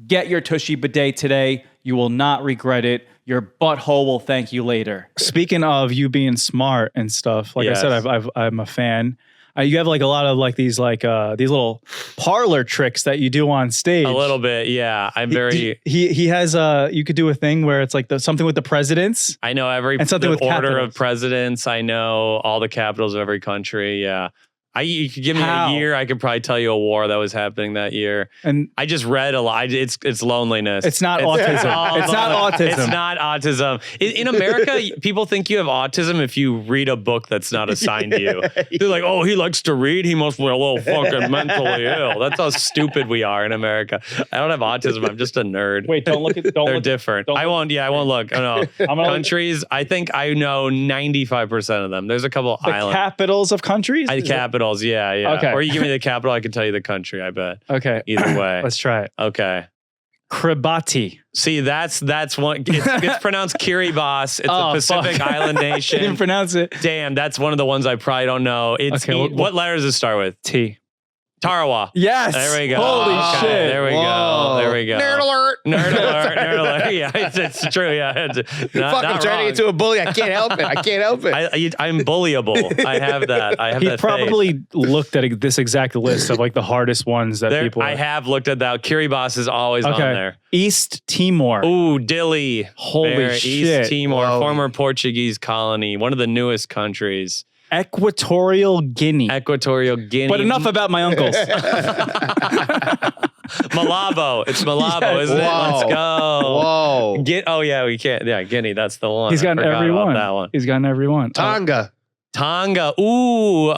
Get your Tushy bidet today. You will not regret it. Your butthole will thank you later. Speaking of you being smart and stuff, like I said, I'm a fan. You have like a lot of like these little parlor tricks that you do on stage. A little bit, yeah. I'm very. He has you could do a thing where it's like something with the presidents. I know and something with order capitals. Of presidents. I know all the capitals of every country. Yeah. You could give me a year, I could probably tell you a war that was happening that year. And I just read a lot. It's loneliness. It's not autism. It's not autism. It's not autism. In America, people think you have autism if you read a book that's not assigned to you. They're like, oh, he likes to read. He must be a little fucking mentally ill. That's how stupid we are in America. I don't have autism. I'm just a nerd. Wait, don't look at. They're different. I won't look. Oh, no. Countries. I think I know 95% of them. There's a couple islands. Capitals of countries. Capitals. Yeah. Okay. Or you give me the capital, I can tell you the country, I bet. Okay. Either way. Let's try it. Okay. Kiribati. See, that's one. It's pronounced Kiribati. It's a Pacific island nation. I didn't pronounce it. Damn, that's one of the ones I probably don't know. It's okay, what letters does it start with? T. Tarawa. Yes. There we go. Holy shit. There we go. There we go. Nerd alert. Nerd alert. Nerd alert. Yeah, it's true. Yeah. I'm turning into a bully. I can't help it. I'm bullyable. I have that. He probably looked at this exact list of like the hardest ones that people. I have looked at that. Kiribati is always on there. East Timor. Ooh, Dili. Holy shit. East Timor, former Portuguese colony, one of the newest countries. Equatorial Guinea. But enough about my uncles. Malabo. It's Malabo, isn't it? Let's go. Whoa. Oh, yeah, we can't. Yeah, Guinea. That's the one. He's gotten every one. That one. He's gotten every one. Tonga. Ooh.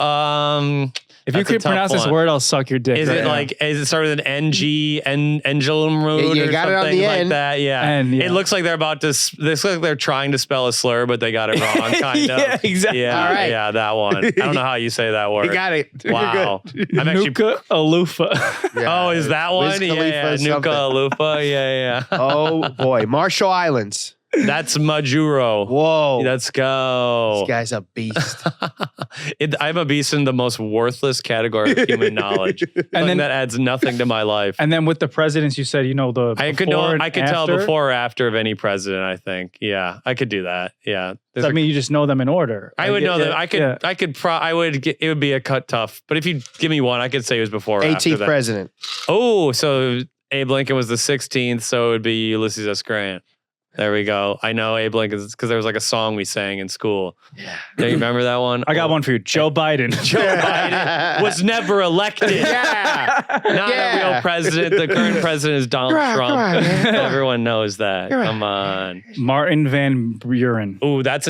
If you could pronounce this word, I'll suck your dick. Is it start with an NG and Angelum root or got something it on the like end. that? Yeah. It looks like they're trying to spell a slur, but they got it wrong. Kind of. Yeah, exactly. Yeah, all right. Yeah, that one. I don't know how you say that word. You got it. Wow. I'm actually. Nuka Alufa. Oh, is that one? Yeah. Nuka Alufa. Yeah. Oh boy, Marshall Islands. That's Majuro. Whoa. Let's go. This guy's a beast. I'm a beast in the most worthless category of human knowledge. And then that adds nothing to my life. And then with the presidents, you said, I could tell before or after of any president, I think. Yeah, I could do that. Yeah. I mean, you just know them in order. I would know them. It would be a cut tough. But if you give me one, I could say it was before or after 18th that. president. Oh, so Abe Lincoln was the 16th, so it would be Ulysses S. Grant. There we go. I know Abe Lincoln because there was like a song we sang in school. Yeah. Do you remember that one? I got one for you. Joe Biden. Joe Biden was never elected. Yeah. Not a real president. The current president is Donald Trump. Come on, man. Everyone knows that. You're Come on. Martin Van Buren. Ooh, that's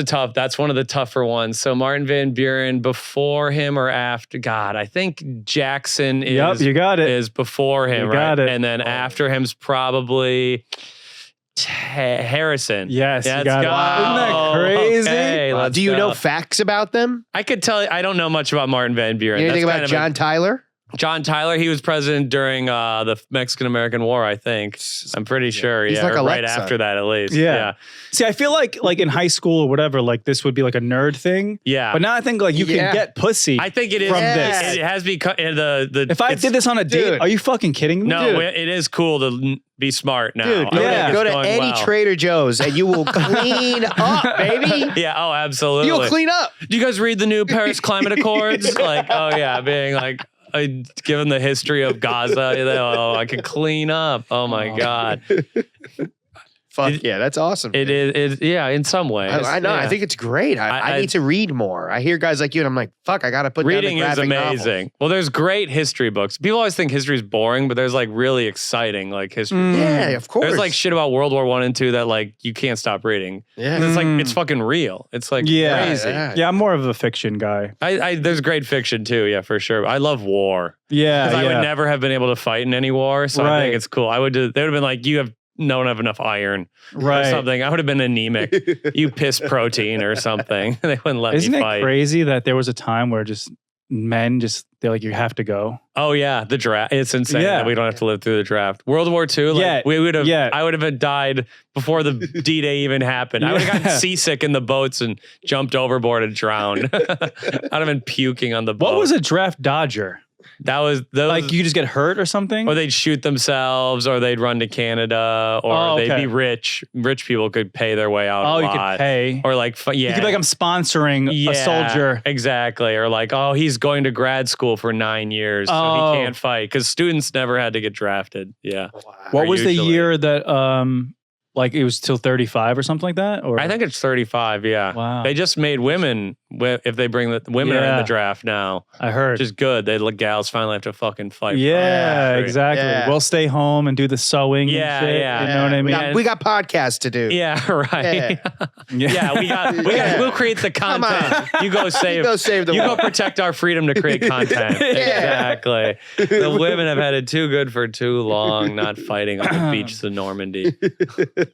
one of the tougher ones. So Martin Van Buren, before him or after? God, I think Jackson is, you got it. is before him, You right? got it. And then after him's probably Harrison. Yes, you let's got it. go. Isn't that crazy? Okay, let's Do you go. know facts about them? I could tell you, I don't know much about Martin Van Buren. You know anything That's about kind John of Tyler? John Tyler, he was president during the Mexican-American War, I think. I'm pretty sure. He's Yeah, like or right Alexa. after that, at least. Yeah. See, I feel like in high school or whatever, like this would be like a nerd thing. Yeah. But now I think like you Yeah. can get pussy. I think it is. from this. It has become the. If I did this on a date, Dude. are you fucking kidding me? No, Dude. it is cool to be smart now. Dude, I think yeah. it's go to going any well. Trader Joe's and you will clean up, baby. Yeah. Oh, absolutely. You'll clean up. Do you guys read the new Paris Climate Accords? Like, oh yeah, being like. Given the history of Gaza, oh, I could clean up. Oh my God. Fuck yeah, that's awesome. It is, yeah, in some ways. I know. Yeah. I think it's great. I need to read more. I hear guys like you, and I'm like, fuck, I got to put Reading down the is graphic amazing. novels. Well, there's great history books. People always think history is boring, but there's like really exciting like history. Yeah, of course. There's like shit about World War I and II that like you can't stop reading. Yeah. 'Cause it's like it's fucking real. It's like Yeah. crazy. Yeah, I'm more of a fiction guy. There's great fiction too, yeah, for sure. I love war. Yeah, 'Cause I would yeah. never have been able to fight in any war, so I Right. think it's cool. They would have been like, you don't have enough iron or Right. something. I would have been anemic. You piss protein or something. They wouldn't let Isn't me it fight. crazy that there was a time where just men they're like, you have to go? Oh yeah, the draft. It's insane Yeah. that we don't have to live through the draft. World War II, like Yeah. we would have. Yeah. I would have died before the D-Day even happened. I would have Yeah. gotten seasick in the boats and jumped overboard and drowned. I'd have been puking on the boat. What was a draft dodger? That was those. Like you just get hurt or something? or they'd shoot themselves, or they'd run to Canada, or Oh, they'd okay. be rich. Rich people could pay their way out. Oh, a you lot. could pay. Or like, yeah, You could be like, I'm sponsoring yeah, a soldier. Exactly. Or like, oh, he's going to grad school for 9 years, so Oh. he can't fight because students never had to get drafted. Yeah. What was the usually. year that like it was till 35 or something like that? Or I think it's 35. Yeah. Wow. They just made women, if they bring the women are in Yeah. the draft now, I heard. which is good. They gals finally have to fucking fight. for Yeah, it. exactly. Yeah. We'll stay home and do the sewing. Yeah, and shit, yeah. You know what I mean? We got podcasts to do. Yeah, right. Yeah, we got. We'll create the Come content. You go save. Go save the You go world. protect our freedom to create content. Exactly. The women have had it too good for too long, not fighting on the beaches of Normandy.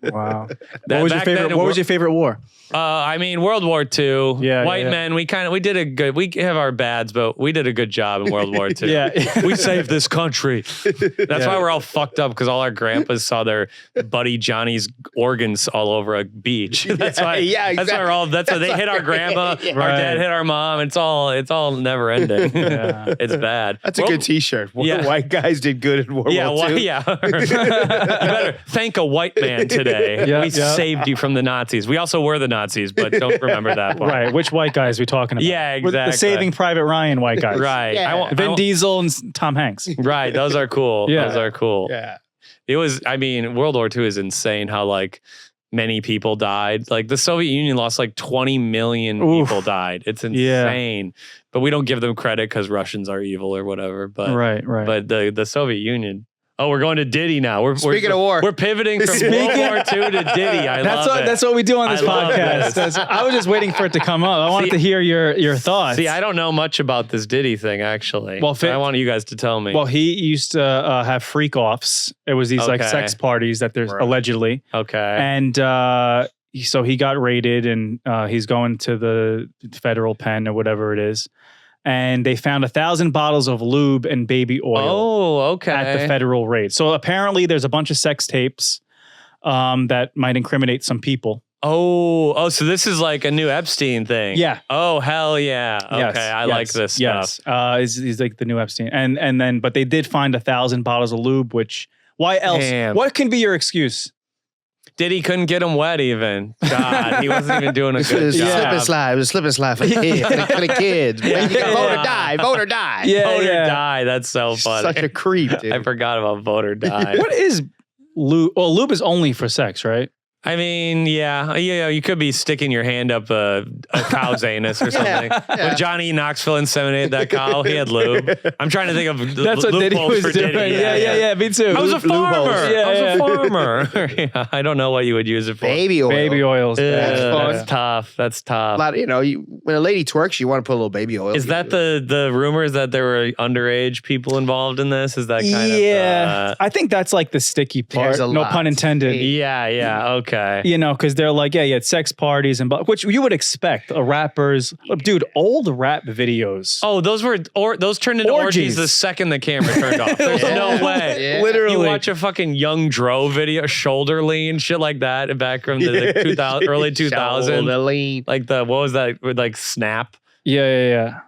Wow. That- What was your back favorite? then, What was your favorite war? I mean, World War II. Yeah, White yeah. men. We did a good. We have our bads, but we did a good job in World War II. Yeah. We saved this country. That's Yeah. why we're all fucked up because all our grandpas saw their buddy Johnny's organs all over a beach. That's why. Yeah, That's why we're all. That's why they hit our grandma. Our Right. dad hit our mom. It's all never ending. Yeah. It's bad. That's a good T-shirt. Yeah. White guys did good in World Yeah, War II. yeah. You better thank a white man today. Yeah, we yeah. saved you from the Nazis. We also were the Nazis, but don't remember that part. Right. Which white guys we talking about? Yeah, We're the exactly. Saving Private Ryan white guys. Right. Yeah. Vin Diesel and Tom Hanks. Right. Those are cool. Yeah. Those are cool. Yeah. It was, I mean, World War II is insane how like many people died. Like the Soviet Union lost like 20 million Oof. people died. It's Yeah. insane. But we don't give them credit because Russians are evil or whatever. But Right. but the Soviet Union. Oh, we're going to Diddy now. Speaking of war. We're pivoting from World War II to Diddy. That's what we do on this I love podcast. this. I was just waiting for it to come up. I wanted to hear your thoughts. See, I don't know much about this Diddy thing, actually. Well, I want you guys to tell me. Well, he used to have freak offs. It was these like Okay. sex parties that there's Right. allegedly, okay. and so he got raided, and he's going to the federal pen or whatever it is, and they found 1,000 bottles of lube and baby oil Oh, okay. at the federal raid. So apparently, there's a bunch of sex tapes that might incriminate some people. Oh, so this is like a new Epstein thing. Yeah. Oh, hell yeah. Okay, Yes, I like this stuff. Yes, he's like the new Epstein, and then but they did find 1,000 bottles of lube. Which why else? Damn. What can be your excuse? Diddy couldn't get him wet even. God, he wasn't even doing a This good was a slip and job. slide. It was a slip and slide for the kids. For the kids. Man, you got vote or die. Vote or die. Yeah, Vote or yeah. die. That's so funny. Such a creep, dude. I forgot about vote or die. What is lube? Well, lube is only for sex, right? I mean, yeah, you could be sticking your hand up a cow's anus or something. When Johnny Knoxville inseminated that cow, he had lube. I'm trying to think of That's what Diddy loopholes was for doing. Diddy. Yeah, me too. I was a farmer. Yeah, I was a farmer. Yeah, I don't know what you would use it for. Baby oil. Baby oils. That's tough. That's tough. A lot, when a lady twerks, you want to put a little baby oil. Is that the rumors that there were underage people involved in this? Is that kind of I think that's like the sticky part. There's a No lot. pun intended. yeah, okay. You know, because they're like, you had sex parties and which you would expect. Rappers, dude, old rap videos. Oh, those turned into orgies the second the camera turned off. There's no way. Yeah. Literally. You watch a fucking Young Dro video, shoulder lean, shit like that, back from the 2000, early 2000s. Shoulder lean. Like what was that with like Snap? Yeah.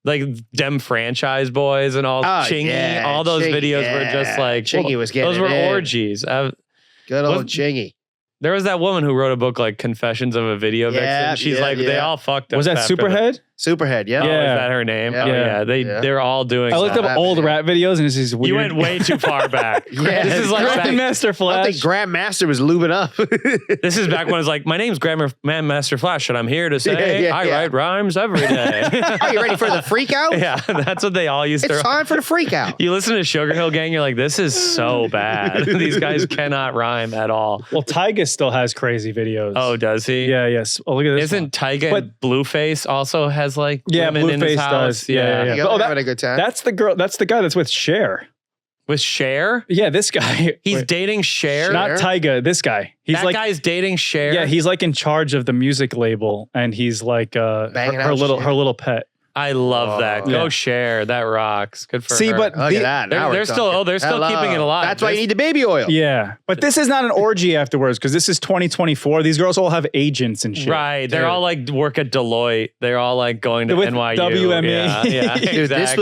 Like Dem Franchise Boys and all Chingy. yeah, all those Chingy, videos were just like Chingy was getting those were it in. orgies. Good old Chingy. There was that woman who wrote a book like Confessions of a Video Yeah, Vixen. She's yeah, like, they yeah. all fucked up. Was that after the- Superhead? Superhead, yeah. Oh, is Yeah. that her name? Yeah. Oh, yeah. Yeah. They're all doing I looked that. up old rap videos and it's just weird. You went way too far back. Yeah. This is like back, Grandmaster I Flash. think Grandmaster was lubing up. this is back when it's like, my name's Grandmaster Flash, and I'm here to say Yeah, I write rhymes every day. Are you ready for the freak out? Yeah, that's what they all used It's to. time for the freak out. You listen to Sugar Hill Gang, you're like, this is so bad. These guys cannot rhyme at all. Well, Tyga still has crazy videos. Oh, does he? Yeah, yes. Oh, look at this. Isn't Tyga But- and Blueface also has like Yeah, women in his Blueface house? does. Yeah. You guys Oh, are that- having a good time. That's the girl. That's the guy that's with Cher. With Cher? Yeah, this guy. He's Wait, dating Cher? not Tyga. This guy. He's that like, guy's dating Cher? yeah, he's like in charge of the music label, and he's like Banging her out little Cher. I pet. love that. Go Yeah. Cher. That rocks. Good for See, her. but Look at that. Now They're we're still talking. they're still Hello. keeping it alive. That's why you need the baby oil. Yeah, but this is not an orgy afterwards because this is 2024. These girls all have agents and shit. Right. They're all like work at Deloitte. They're all like going to With NYU. WME. Yeah, Dude, this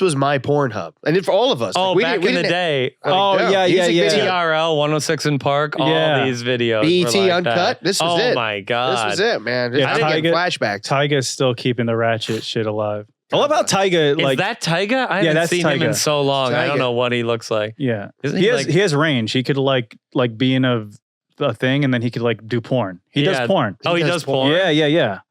was my Pornhub, and it, for all of us. Oh, Like, back in the day. Oh, yeah, music yeah. video. TRL 106 in Park. All Yeah. these videos. BET were like Uncut. that. This was oh it. my god. This was it, man. Yeah, I didn't get Tyga- flashbacks. Tyga's still keeping the ratchet shit alive. I love how Tyga Is like that Tyga? I haven't that's seen him in Tyga. so long. I Tyga. don't know what he looks like. yeah. Isn't He he has like- he has range. He could like be in a thing and then he could like do porn. He Yeah. does porn. Oh, he does porn? Yeah.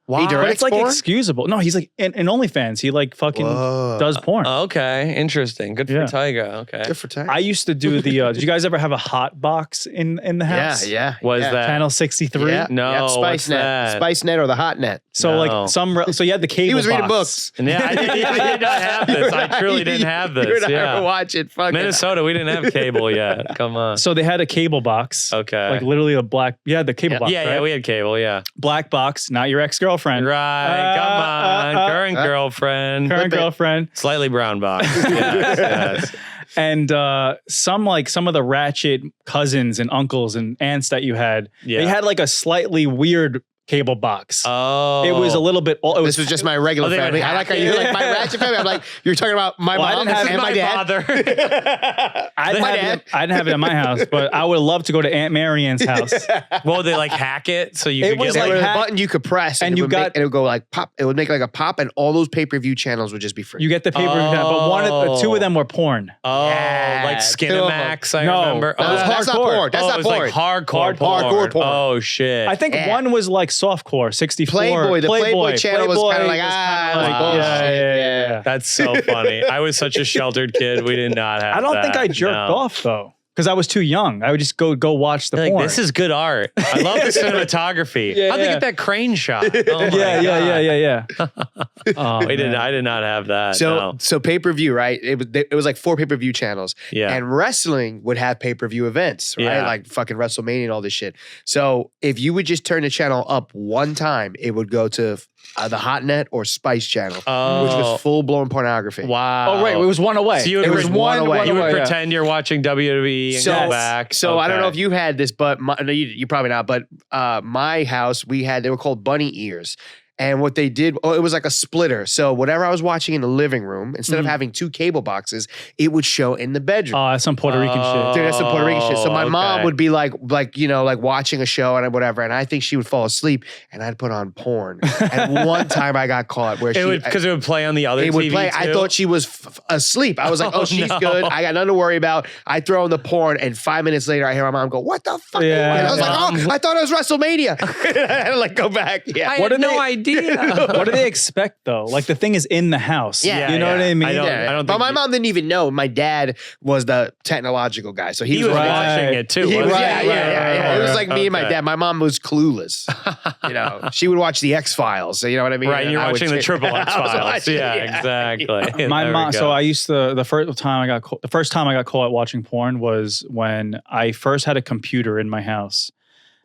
He But directs it's like porn? excusable. No, he's like in OnlyFans. He like fucking Whoa. does porn. Okay, interesting. Good for Yeah. Tyga. Okay. Good for Tyga. I used to do the. Did you guys ever have a hot box in the house? Yeah. Was yeah. that Channel 63. Yeah. No, Yeah, what's Spice Net, that? Spice Net, or the Hot Net. So No. like so you had the cable. He was reading box. books. Yeah, I did not have this. I truly didn't have You this. and I Yeah. were watching fucking Minnesota, we didn't have cable yet. Come on. So they had a cable box. Okay. Like literally a black. Yeah, the cable box. yeah, right? we had cable. Yeah. Black box, not your ex-girlfriend. Right. Come on. Current girlfriend. Current Flip it. girlfriend. Slightly brown box. Yes. And some of the ratchet cousins and uncles and aunts that you had, Yeah. they had like a slightly weird cable box. Oh. It was a little bit. It This was just my regular Oh, they would family. I like how hack you it. like my ratchet family. I'm like, you're talking about my Well, I mom didn't have and my dad. father. I didn't have it in my house, but I would love to go to Aunt Marianne's house. Well, they like hack it so you It could was get There like was a hack- button you could press, and it you would got- make, it would go like pop. It would make like a pop, and all those pay-per-view channels would just be free. You get the paper, but two of them were porn. Oh, Yeah, like two of 'em. Skinamax, I No, remember. that was that's not hardcore. porn. That's oh, not it was porn. like hardcore Hardcore porn. Oh, shit. I think Yeah. one was like softcore, 64. Playboy, the Playboy channel was kinda like, bullshit. yeah. That's so funny. I was such a sheltered kid. We did not have I don't think that. I jerked No. off though, because I was too young. I would just go watch the Like, porn. this is good art. I love the cinematography. Yeah, How'd they yeah. get that crane shot? Oh my yeah. Oh, I man. did not have that. So no. so pay-per-view, right? It was like 4 pay-per-view channels. Yeah. And wrestling would have pay-per-view events, right? Yeah. Like fucking WrestleMania and all this shit. So if you would just turn the channel up one time, it would go to the Hot Net or Spice channel, which was full-blown pornography. Wow. Oh, right. It was one away. So you would, It was one away. You would yeah. pretend you're watching WWE and go back. So I don't Okay. know if you had this, but no, you probably not. But my house, they were called bunny ears. And what they did, it was like a splitter. So whatever I was watching in the living room, instead of having 2 cable boxes, it would show in the bedroom. Oh, that's some Puerto Rican shit. Dude, that's some Puerto Rican shit. So my mom okay. would be like watching a show and whatever, and I think she would fall asleep, and I'd put on porn. And one time I got caught where because it would play on the other it TV would play. too? I thought she was asleep. I was like, oh, she's no. good. I got nothing to worry about. I throw in the porn, and 5 minutes later, I hear my mom go, "What the fuck?" Yeah. And I was like, "Oh, I thought it was WrestleMania." I had to like go back. Yeah. I had no idea. What do they expect though? Like the thing is in the house. Yeah, You know what I mean? I don't But think my mom didn't even know. My dad was the technological guy, so he was Right. watching it too. He was, wasn't yeah, he? yeah. It was like me and my Okay. dad. My mom was clueless. She would watch the X Files. So you know what I mean? Right, And you're I would watching the check- Triple I X was Files. watching- Yeah, exactly. My There we mom. go. So I used to the first time I got caught watching porn was when I first had a computer in my house,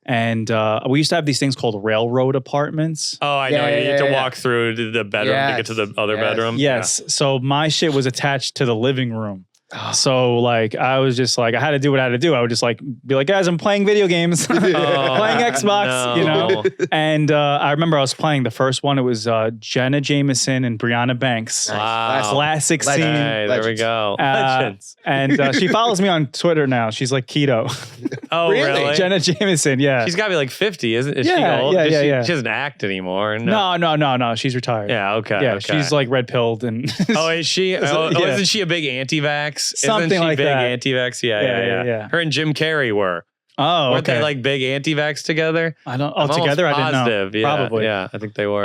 and we used to have these things called railroad apartments. Oh, I know. Yeah, You yeah, have to yeah. walk through to the bedroom to get to the other Yes. bedroom. Yes. So my shit was attached to the living room. So like I was just like I had to do what I had to do. I would just like be like, guys, I'm playing video games, playing Xbox, you know. And I remember I was playing the first one. It was Jenna Jameson and Brianna Banks. Wow. Classic scene. Hey, there we Legends. go. Legends. And she follows me on Twitter now. She's like keto. Oh, really? Jenna Jameson, yeah. She's got to be like 50, isn't is she Yeah, old? yeah, Is yeah, she, yeah. she doesn't act anymore. No. She's retired. Yeah, okay. Yeah, okay. she's like red pilled and Oh, is she? Oh, Yeah. isn't she a big anti-vax? Something isn't she like big that. anti-vax? Yeah. Her and Jim Carrey were. oh, Weren't okay. they like big anti-vax together? I don't. I'm Oh, together I didn't know. positive. Yeah, Probably. Yeah, I think they were.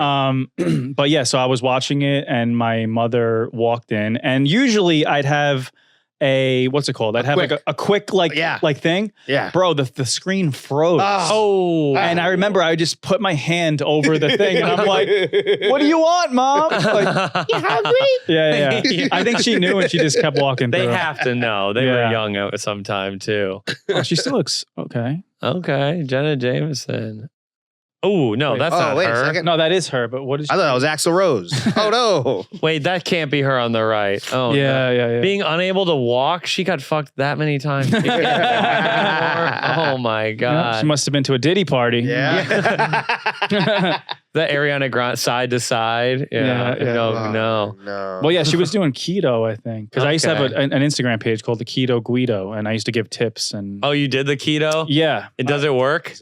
But yeah, so I was watching it, and my mother walked in, and usually I'd have a what's it called? I'd have quick. like a quick like thing. Yeah. Bro, the screen froze. Oh. And I remember I just put my hand over the thing, and I'm like, "What do you want, mom?" Like, You hungry? yeah. I think she knew, and she just kept walking. They through. have to know. They were Yeah. young at some time too. Oh, she still looks okay. Okay, Jenna Jameson. Oh no, that's not wait a her. second. No, that is her. But what is? I thought it was Axl Rose. Oh no. Wait, that can't be her on the right. Oh no. Yeah. Being unable to walk, she got fucked that many times. She can't walk anymore. Oh my Yeah, god. she must have been to a Diddy party. Yeah. That Ariana Grande side to side. Yeah. Yeah. No. No. Well, yeah, she was doing keto, I think, because I used to have Okay. an Instagram page called the Keto Guido, and I used to give tips and. Oh, you did the keto? Yeah, Does it work?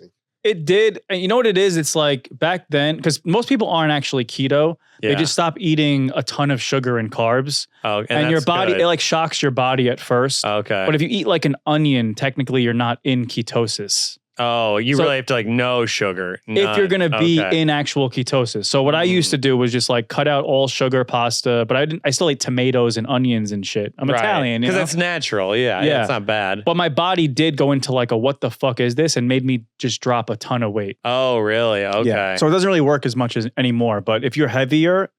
it did. And you know what it is? It's like back then, because most people aren't actually keto. Yeah. They just stop eating a ton of sugar and carbs, Oh, and your that's body good. it like shocks your body at first. Okay. But if you eat like an onion, technically you're not in ketosis. Oh, you So- really have to like no sugar. If you're gonna be Okay. in actual ketosis. So what I used to do was just like cut out all sugar pasta, but I still ate tomatoes and onions and shit. I'm Italian, you because know? that's natural. Yeah, Yeah. it's not bad. But my body did go into like a what the fuck is this and made me just drop a ton of weight. Oh, really? Okay. Yeah. So it doesn't really work as much as anymore. But if you're heavier,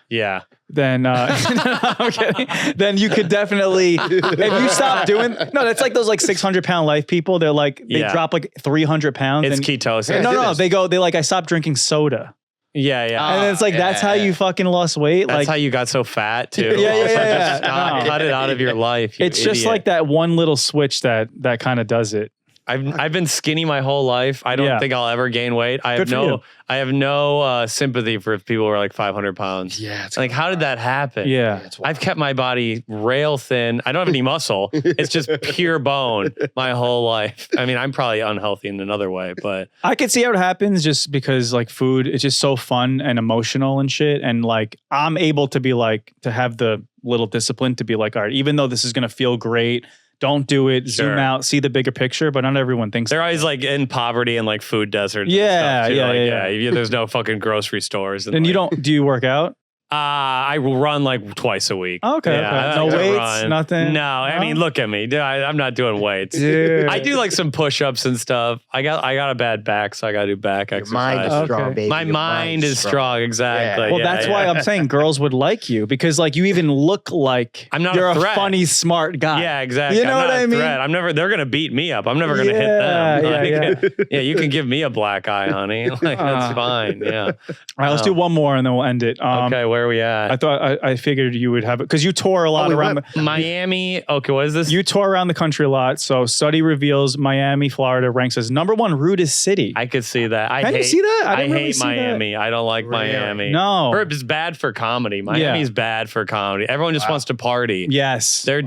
yeah. then I'm kidding. Then you could definitely if you stop doing that's like those like 600-pound life people. They're like they Yeah. drop like 300 pounds. It's and, ketosis. no, they like I stopped drinking soda. Yeah. And it's like that's how you fucking lost weight. That's like how you got so fat too. Yeah. Also, just stop. No. Cut it out of your life. it's just like that one little switch that kind of does it. I've been skinny my whole life. I don't Yeah. think I'll ever gain weight. I Good for you. have no sympathy for people who are like 500 pounds. Yeah. It's Like, how did that happen? Yeah. It's wild. I've kept my body rail thin. I don't have any muscle. It's just pure bone my whole life. I mean, I'm probably unhealthy in another way, but I could see how it happens just because like food, it's just so fun and emotional and shit. And like I'm able to be like to have the little discipline to be like, all right, even though this is gonna feel great, don't do it. Sure. Zoom out, see the bigger picture. But not everyone thinks. they're always like in poverty and like food deserts. Yeah, and stuff too. yeah, Like, yeah. There's no fucking grocery stores. And you like- don't? Do you work out? I will run like twice a week. Okay, okay. I No like to weights, run. nothing? No, I No? mean, look at me. Dude, I'm not doing weights. Dude. I do like some push-ups and stuff. I got a bad back, so I got to do back Your exercise. mind is Okay. strong, baby. My Your mind mind's is strong. Exactly. Yeah. Well, that's why I'm saying girls would like you because like you even look like I'm not you're a threat. funny, smart guy. Yeah, exactly. You know I'm what not I a mean? threat. I'm never. They're gonna beat me up. I'm never gonna hit Yeah, them. yeah, Like, yeah. You can give me a black eye, honey. Like that's fine. Yeah. All right, let's do one more and then we'll end it. Okay, where are we at? I thought I figured you would have it because you tour a lot around Miami. Okay, what is this? You tour around the country a lot. So study reveals Miami, Florida ranks as #1 rudest city. I could see that. Can you see that? I didn't really hate see Miami. I don't like Really? Miami. No. It's bad for comedy. Miami's bad for comedy. Everyone just wants to party. Yes. I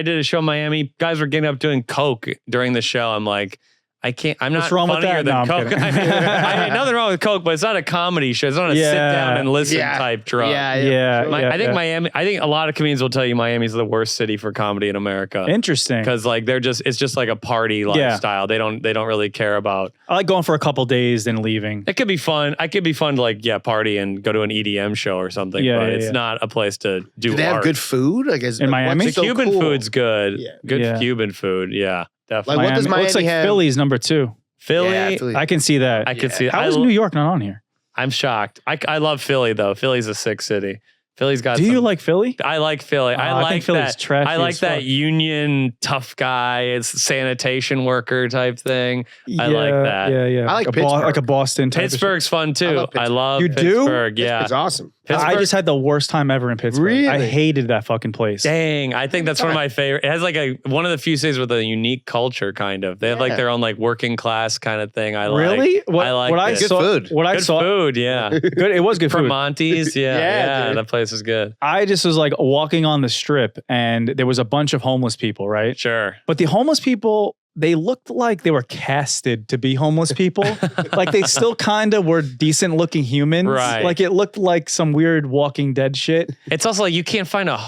did a show in Miami. Guys were getting up doing coke during the show. I'm like, I can't. I'm What's not wrong with funnier that? than No, I'm coke. kidding. I mean, nothing wrong with coke, but it's not a comedy show. It's not a sit down and listen type drug. Yeah. I think Miami. I think a lot of comedians will tell you Miami's the worst city for comedy in America. Interesting. Because like it's just like a party lifestyle. They don't really care about. I like going for a couple days then leaving. It could be fun. I could be fun to like party and go to an EDM show or something. Yeah, but yeah, it's not a place to do. Do they have art. good food? I guess In Miami? what's so Cuban cool? food's good. Yeah. Good Cuban food. Yeah, definitely. Like, what does It looks Miami like have? Philly's #2. Philly. Yeah, Philly. I can see that. I could see. How is New York not on here? I'm shocked. I love Philly though. Philly's a sick city. Philly's got. Do you like Philly? I like Philly. I I like think Philly's that. trashy I like as fuck. that union tough guy. It's sanitation worker type thing. I like that. Yeah. I like a Pittsburgh. like a Boston type of shit. Pittsburgh's fun too. I love You do? Pittsburgh. Yeah. It's awesome. I just had the worst time ever in Pittsburgh. Really? I hated that fucking place. Dang, I think that's one of my favorite. It has like one of the few cities with a unique culture, kind of. They have like their own like working class kind of thing. I like. Really? I like what I it. Good saw, food. What I Good saw, food, yeah. good. It was good From food. Monty's, yeah, dude. that place is good. I just was like walking on the strip, and there was a bunch of homeless people, right? Sure. But the homeless people, they looked like they were casted to be homeless people. Like they still kind of were decent looking humans. Right. Like it looked like some weird Walking Dead shit. It's also like you can't find a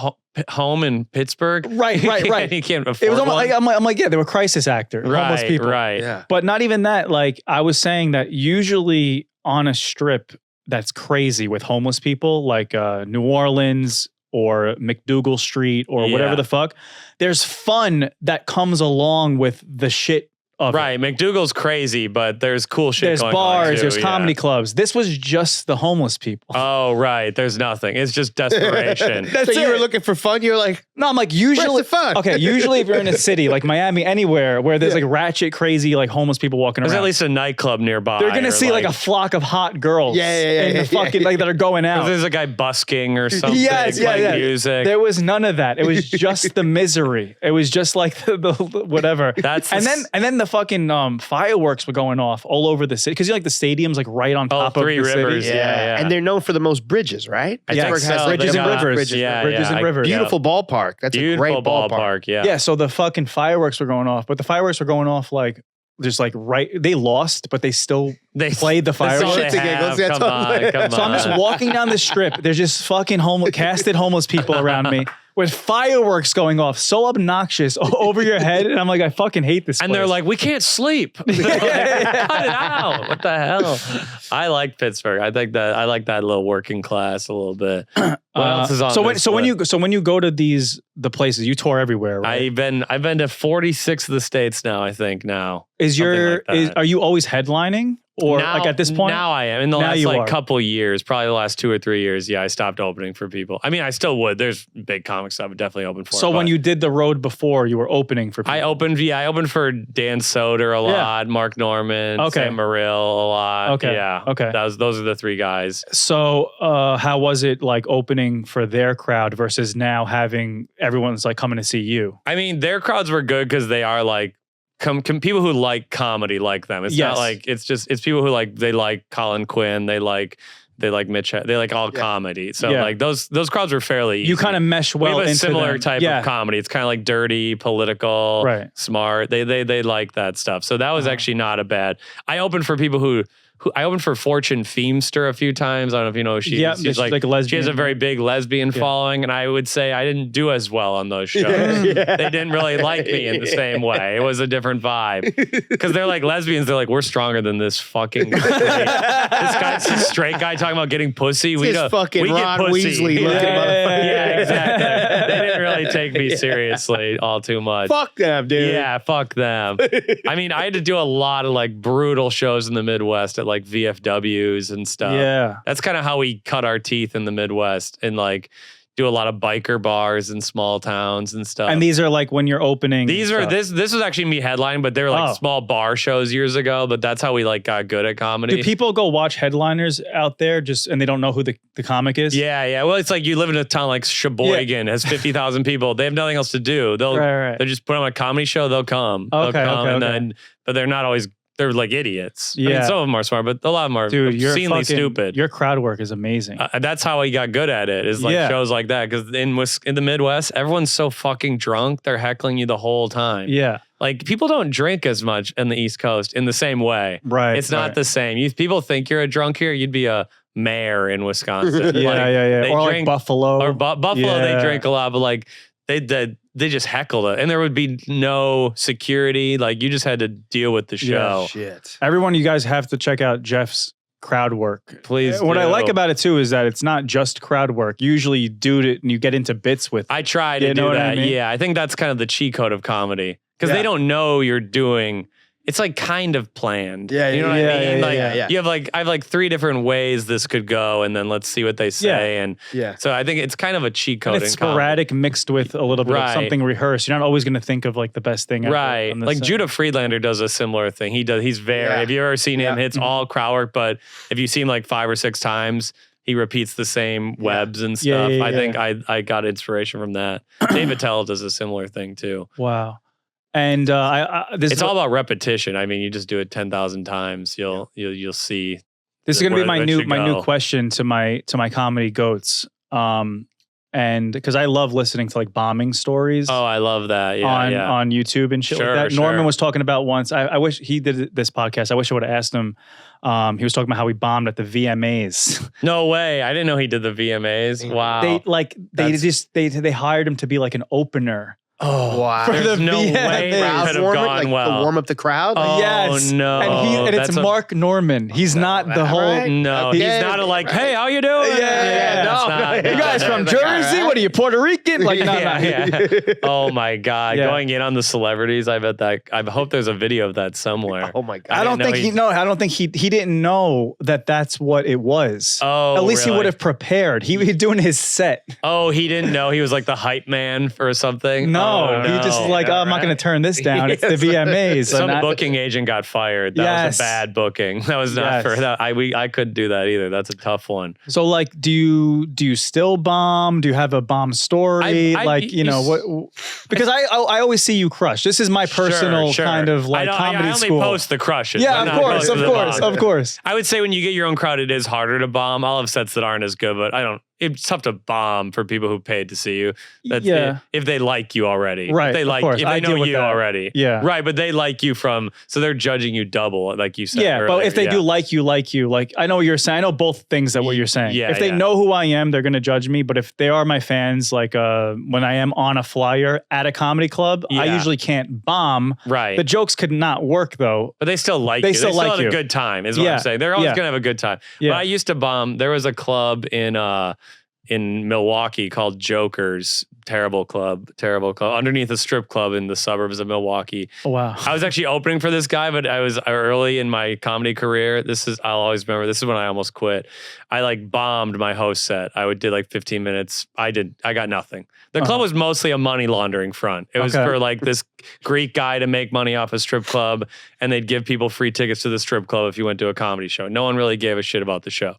home in Pittsburgh. Right. You can't afford It was almost one. like, I'm like, yeah, they were crisis actors, homeless people. Right. Yeah. But not even that. Like I was saying that usually on a strip that's crazy with homeless people, like New Orleans or McDougal Street or whatever Yeah. the fuck, there's fun that comes along with the shit of it. Right. McDougal's crazy, but there's cool shit There's going bars, on too, there's yeah. comedy clubs. This was just the homeless people. Oh, right. There's nothing. It's just desperation. That's so you it. were looking for fun. You're like, No, I'm like usually where's the fun? Okay, usually if you're in a city like Miami, anywhere where there's like ratchet, crazy, like homeless people walking There's around, at least a nightclub nearby. they're gonna or, see like a flock of hot girls. in the fucking like that are going out. There's a guy busking or something. Yes, playing music. There was none of that. It was just the misery. It was just like the whatever. That's and then the fucking fireworks were going off all over the city because you know, like the stadium's like right on top of Three the Rivers. city. Yeah. and they're known for the most bridges, right? I Yeah, think Pittsburgh has so. bridges They and got rivers. Bridges and rivers. Beautiful ballpark. That's a great Beautiful ballpark. Yeah. Yeah, so the fucking fireworks were going off, but the fireworks were going off like just like right. They lost, but they still They played the that's all fireworks. they Shit's a giggle. have. That's Come all on, they- come So I'm just on. walking down the strip. There's just fucking casted homeless people around me with fireworks going off, so obnoxious over your head, and I'm like, I fucking hate this. And place. they're like, we can't sleep. Cut it out. What the hell? I like Pittsburgh. I like that little working class a little bit. What else is on so this when list? you go to the places you tour everywhere, right? I've been to 46 of the states now, I think now. Is something like that. are you always headlining or Now- like at this point? Now I am. In the Now last you like are. couple years, probably the last 2 or 3 years, I stopped opening for people. I mean, I still would. There's big comics I would definitely open for. So when but you did the road before, you were opening for people. I opened for Dan Soder a lot, Mark Norman, Okay. Sam Morrill a lot. Okay. Yeah. Okay. Those are the three guys. So how was it like opening for their crowd versus now having everyone's like coming to see you? I mean, their crowds were good because they are like people who like comedy like them. It's Yes. not like it's people who they like Colin Quinn, they like Mitch, they like all comedy. So Yeah. like those crowds were fairly easy. You kind of mesh well we have a into similar them. type Yeah. of comedy. It's kind of like dirty, political, Right. smart. They like that stuff. So that was actually not a bad. I opened for people who I opened for Fortune Feemster a few times. I don't know if you know who she Yeah, is. she's like a She lesbian. has a very big lesbian following, and I would say I didn't do as well on those shows. They didn't really like me in the same way. It was a different vibe. Because they're like lesbians, they're like, we're stronger than this fucking this guy's a straight guy talking about getting pussy. We This don't fucking we get Ron pussy. Weasley looking motherfucker. Yeah, exactly. They didn't really take me seriously all too much. Fuck them, dude. Yeah, fuck them. I mean, I had to do a lot of like brutal shows in the Midwest at like VFWs and stuff. Yeah. That's kind of how we cut our teeth in the Midwest and like do a lot of biker bars in small towns and stuff. And these are like when you're opening. These are this was actually me headlining, but they were like small bar shows years ago. But that's how we like got good at comedy. Do people go watch headliners out there and they don't know who the comic is? Yeah. Well, it's like you live in a town like Sheboygan has 50,000 people. They have nothing else to do. They'll just put on a comedy show. They'll come. Then, but they're not always. They're like idiots. Yeah. I mean, some of them are smart, but a lot of them are obscenely stupid. Your crowd work is amazing. That's how he got good at it, is like shows like that. Because in the Midwest, everyone's so fucking drunk, they're heckling you the whole time. Yeah. Like, people don't drink as much in the East Coast in the same way. Right. It's not the same. People think you're a drunk here, you'd be a mayor in Wisconsin. Yeah. Or drink, like Buffalo. Or Buffalo, they drink a lot, but like, they just heckled it, and there would be no security. Like, you just had to deal with the show. Yeah, shit. Everyone, you guys have to check out Jeff's crowd work. Please. What I like about it too is that it's not just crowd work. Usually you do it and you get into bits with. I try to do that. I mean? Yeah, I think that's kind of the cheat code of comedy, because they don't know you're doing. It's like kind of planned. Yeah, you know what I mean? You have I have like 3 different ways this could go, and then let's see what they say. And so I think it's kind of a cheat code. And it's sporadic mixed with a little bit of something rehearsed. You're not always going to think of like the best thing. Right. Like Judah Friedlander does a similar thing. He's very, have you ever seen him? It's all crowd work, but if you see him like 5 or 6 times, he repeats the same webs and stuff. I think I got inspiration from that. Dave Attell does a similar thing too. Wow. And it's all about repetition. I mean, you just do it 10,000 times. You'll see. This is going to be my new question to my comedy goats. And because I love listening to like bombing stories. Oh, I love that. On YouTube and shit like that. Norman was talking about once. I wish he did this podcast. I wish I would have asked him. He was talking about how he bombed at the VMAs. No way! I didn't know he did the VMAs. Wow. They hired him to be like an opener. Oh wow! There's no way it could have gone well. To warm up the crowd. Oh yes. No! And it's Mark Norman. He's not the whole. Right? No, he's not hey, how you doing? You guys from Jersey? What are you, Puerto Rican? Like, Oh my god! Going in on the celebrities. I bet that. I hope there's a video of that somewhere. Oh my god! I don't think he didn't know that that's what it was. Oh, at least he would have prepared. He was doing his set. Oh, he didn't know he was like the hype man for something. No. He just is like, I'm not going to turn this down. It's the VMAs. Some booking agent got fired. That was a bad booking. That was not for that. I couldn't do that either. That's a tough one. So like, do you still bomb? Do you have a bomb story? Because I always see you crush. This is my personal kind of like comedy school. I only post the crushes. Yeah, of course. I would say when you get your own crowd, it is harder to bomb. I'll have sets that aren't as good, but it's tough to bomb for people who paid to see you. If they like you already. Right. If they know you already. Yeah. Right. But they like you so they're judging you double, like you said. Yeah. But if they do like you, like I know what you're saying. I know both things that what you're saying. Yeah. If they know who I am, they're going to judge me. But if they are my fans, like when I am on a flyer at a comedy club, I usually can't bomb. Right. The jokes could not work though. But they still like you. They still have a good time is what I'm saying. They're always going to have a good time. Yeah. But I used to bomb. There was a club in Milwaukee called Joker's. Terrible club, underneath a strip club in the suburbs of Milwaukee. Wow. I was actually opening for this guy, but I was early in my comedy career. I'll always remember, this is when I almost quit. I like bombed my host set. I did like 15 minutes. I got nothing. The club was mostly a money laundering front. It was for like this Greek guy to make money off a strip club, and they'd give people free tickets to the strip club if you went to a comedy show. No one really gave a shit about the show.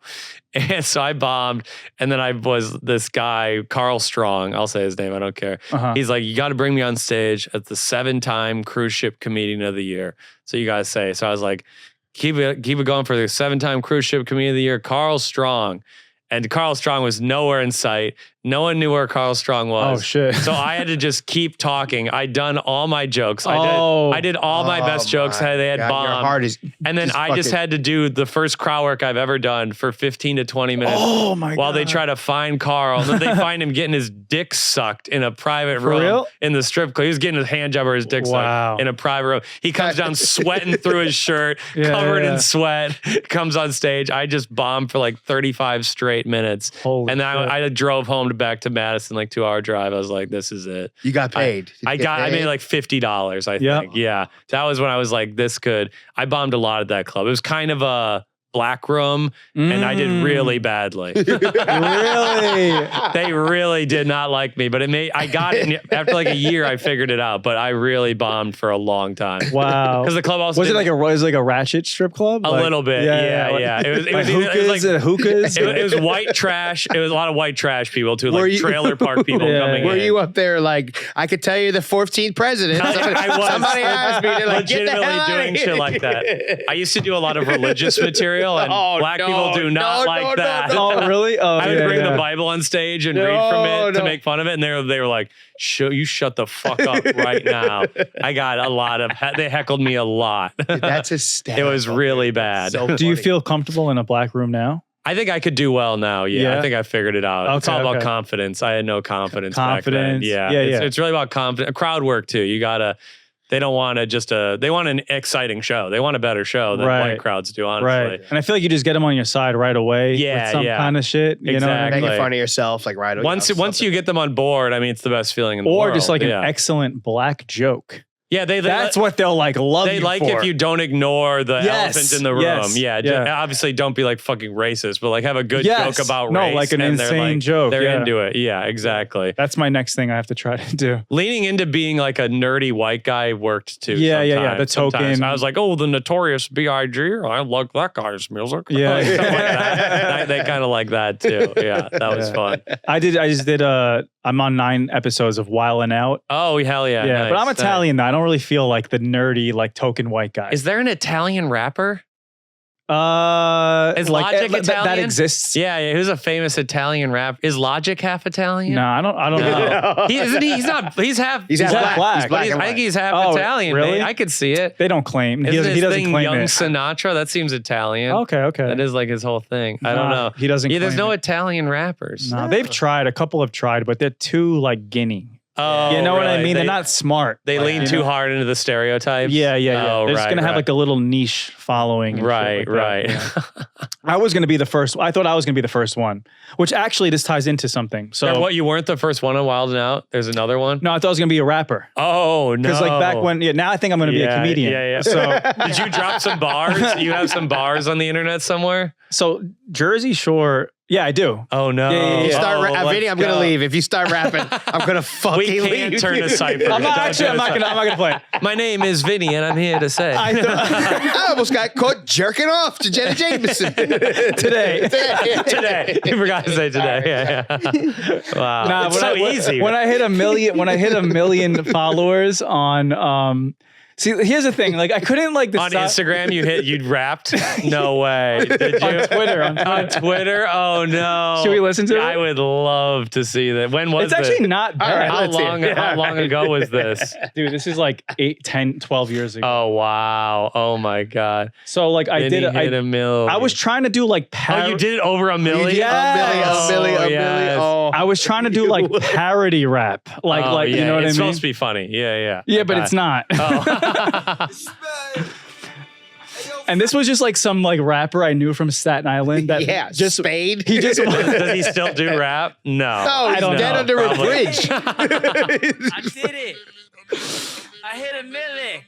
And so I bombed, and then I was this guy, Carl Strong, I'll say his name, I don't care. He's like, you got to bring me on stage as the 7-time cruise ship comedian of the year. So you guys say. So I was like, keep it going for the 7-time cruise ship comedian of the year, Carl Strong. And Carl Strong was nowhere in sight. No one knew where Carl Strong was. Oh, shit. So I had to just keep talking. I'd done all my jokes. I did all my best jokes. They had bombed. And then I just had to do the first crowd work I've ever done for 15 to 20 minutes. Oh, my God. While they try to find Carl. And then they find him getting his dick sucked in a private room in the strip club. He was getting his hand job or his dick sucked in a private room. He comes down sweating through his shirt, covered in sweat, comes on stage. I just bombed for like 35 straight minutes. Holy and then I drove home back to Madison, like 2-hour drive. I was like, this is it. You got paid. I made like $50, I think. Yeah. That was when I was like, this could. I bombed a lot at that club. It was kind of a black room, and I did really badly. Really? They really did not like me, but I got it after like a year. I figured it out, but I really bombed for a long time. Wow. Because the club also was it like a ratchet strip club? A little bit, yeah. Hookahs. It was white trash. It was a lot of white trash people too, like trailer park people coming in. Were you up there like, I could tell you the 14th president? Somebody asked me to like, get the hell out of doing here. shit like that. I used to do a lot of religious material, and black people do not like that. Oh, really? Oh, I would bring the Bible on stage and read from it to make fun of it, and they were like, you shut the fuck up right now. I got a lot of, they heckled me a lot. That's hysterical. It was really bad. So do you feel comfortable in a black room now? I think I could do well now. Yeah. I think I figured it out. It's all about confidence. I had no confidence back then. Yeah. It's really about confidence. Crowd work too. You gotta, they don't want to they want an exciting show. They want a better show than white crowds do, honestly. Right. And I feel like you just get them on your side right away. Yeah, with some kind of shit. You know what I mean? Making fun of yourself, like right away. Once you get them on board, I mean, it's the best feeling in the or world. Just like an excellent black joke. Yeah, that's what they'll like love. They you like for. if you don't ignore the elephant in the room. Yeah, obviously don't be like fucking racist, but like have a good joke about race. No, like an insane joke. They're into it. Yeah, exactly. That's my next thing I have to try to do. Leaning into being like a nerdy white guy worked too. Yeah. The token. I was like, oh, the Notorious B.I.G. I like that guy's music. Yeah, like that. They kind of like that too. Yeah, that was fun. I just did I'm on 9 episodes of Wildin' Out. Oh, hell yeah. Yeah, nice, but I'm Italian though. I don't really feel like the nerdy, like token white guy. Is there an Italian rapper? Is like, Logic Italian? That exists. Yeah. Who's a famous Italian rapper? Is Logic half Italian? No, I don't know. He's not. He's half. He's half black. I think he's half Italian. Really? I could see it. They don't claim. He doesn't claim Young it. Sinatra. That seems Italian. Okay. That is like his whole thing. I don't know. He doesn't. Yeah, there's claim no it. Italian rappers. No, they've tried. A couple have tried, but they're too like Guinea. Oh, you know what I really? mean? They're not smart. They lean too hard into the stereotypes. Yeah. Oh, They're just gonna have like a little niche following. And right. I was gonna be the first. I thought I was gonna be the first one, which actually this ties into something. So what? You weren't the first one on Wild 'N Out? There's another one. No, I thought I was gonna be a rapper. Oh no! Because like back when, now I think I'm gonna be a comedian. Yeah. So did you drop some bars? You have some bars on the internet somewhere? So Jersey Shore. Yeah, I do. Oh no! You start Vinny, I'm gonna go. leave. If you start rapping, I'm gonna fucking We leave. can't turn a cipher. I'm not gonna play. My name is Vinny, and I'm here to say I almost got caught jerking off to Jenna Jameson today. today. You forgot to say today. Yeah. Wow. Nah, it's so easy. When I hit a million followers on see, here's the thing. Like I couldn't like on Instagram. You'd rapped. No way. Did you? On Twitter. On Twitter. Oh no. Should we listen to it? I would love to see that. When was it's actually not bad. How long ago was this? Dude, this is like 8, 10, 12 years ago. Oh wow. Oh my god. So like I hit a million. I was trying to do like Oh, you did it over a million? Yes. A million. Oh. I was trying to do like parody rap. Like you know what I mean? It's supposed to be funny. Yeah. Yeah, but it's not. And this was just like some like rapper I knew from Staten Island that just Spade. He just does he still do rap? No. I don't know. Under a bridge. I did it. I hit a milli.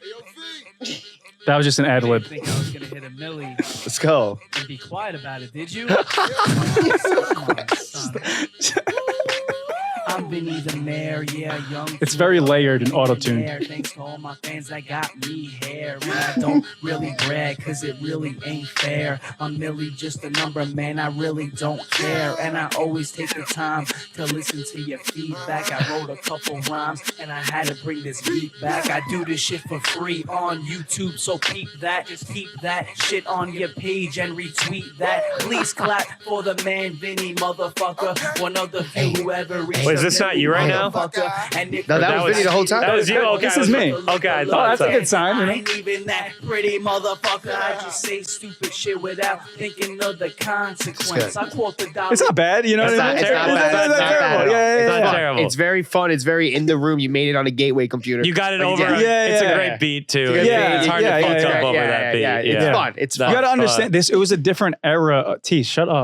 That was just an ad lib. I didn't think I was gonna hit a milli. Let's go. And be quiet about it, did you? I'm Vinny the Mayor, young. It's very layered and auto-tuned. Thanks to all my fans that got me here. And I don't really brag, cause it really ain't fair. I'm merely just a number, man, I really don't care. And I always take the time to listen to your feedback. I wrote a couple rhymes, and I had to bring this beat back. I do this shit for free on YouTube, so peep that. Just keep that shit on your page and retweet that. Please clap for the man, Vinny, motherfucker. One of the few who ever reached. Wait, is this not you right now? No, that was Vinny the whole time. That was you? Okay. This is me. Okay, I thought that's so. a good sign. I ain't even that pretty motherfucker. I just say stupid shit without thinking of the consequence. I quote the dollar. It's not bad, you know what I mean? It's not bad. It's not terrible. It's not Yeah. terrible. It's very fun. It's very in the room. You made it on a gateway computer. You got it Like, over. It's a great beat too. It's hard to fuck up over that beat. Yeah, it's fun. It's fun. You gotta understand this. It was a different era. T, shut up.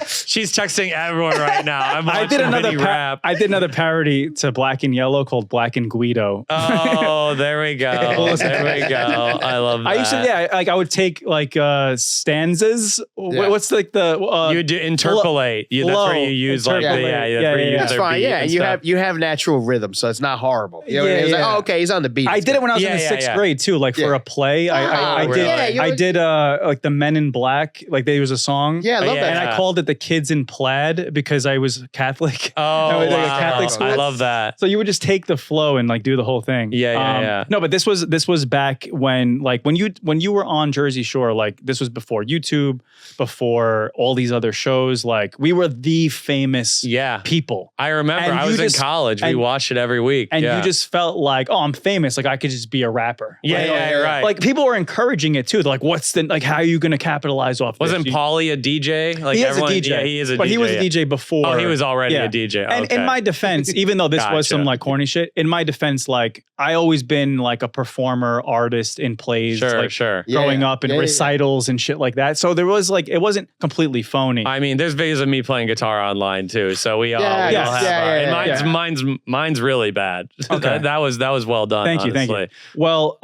She's texting everyone right now. I'm I did watching Vinny rap. I did another parody to Black and Yellow called Black and Guido. Oh, there we go. There we go. I love that. I used to, like I would take like stanzas. What's like the you do interpolate. That's where you use like That's fine. Yeah, you have natural rhythm, so it's not horrible. You know what I mean? It's like, oh, okay, he's on the beat. I did it when I was in the sixth grade too, like for a play. I did like the Men in Black. Like there was a song. Yeah, I love that. And I called it the Kids in Plaid because I was Catholic. Oh, like a Catholic school. I love that. So you would just take the flow and like do the whole thing. Yeah. No, but this was back when like when you were on Jersey Shore, like this was before YouTube, before all these other shows. Like we were the famous people. I remember I was in college. We watched it every week. And you just felt like, oh, I'm famous. Like I could just be a rapper. Right. Like people were encouraging it too. They're like, what's the like? How are you going to capitalize off? Wasn't this? Paulie a DJ? Like he is everyone, a DJ. Yeah, he is a DJ. But he was a DJ before. Oh, he was already a DJ. Okay. And in my defense, even though this was some like corny shit, in my defense, like I always been like a performer, artist in plays, growing up in recitals and shit like that. So there was like it wasn't completely phony. I mean, there's videos of me playing guitar online too. So we all have mine's really bad. Okay. that was well done. Thank you. Well,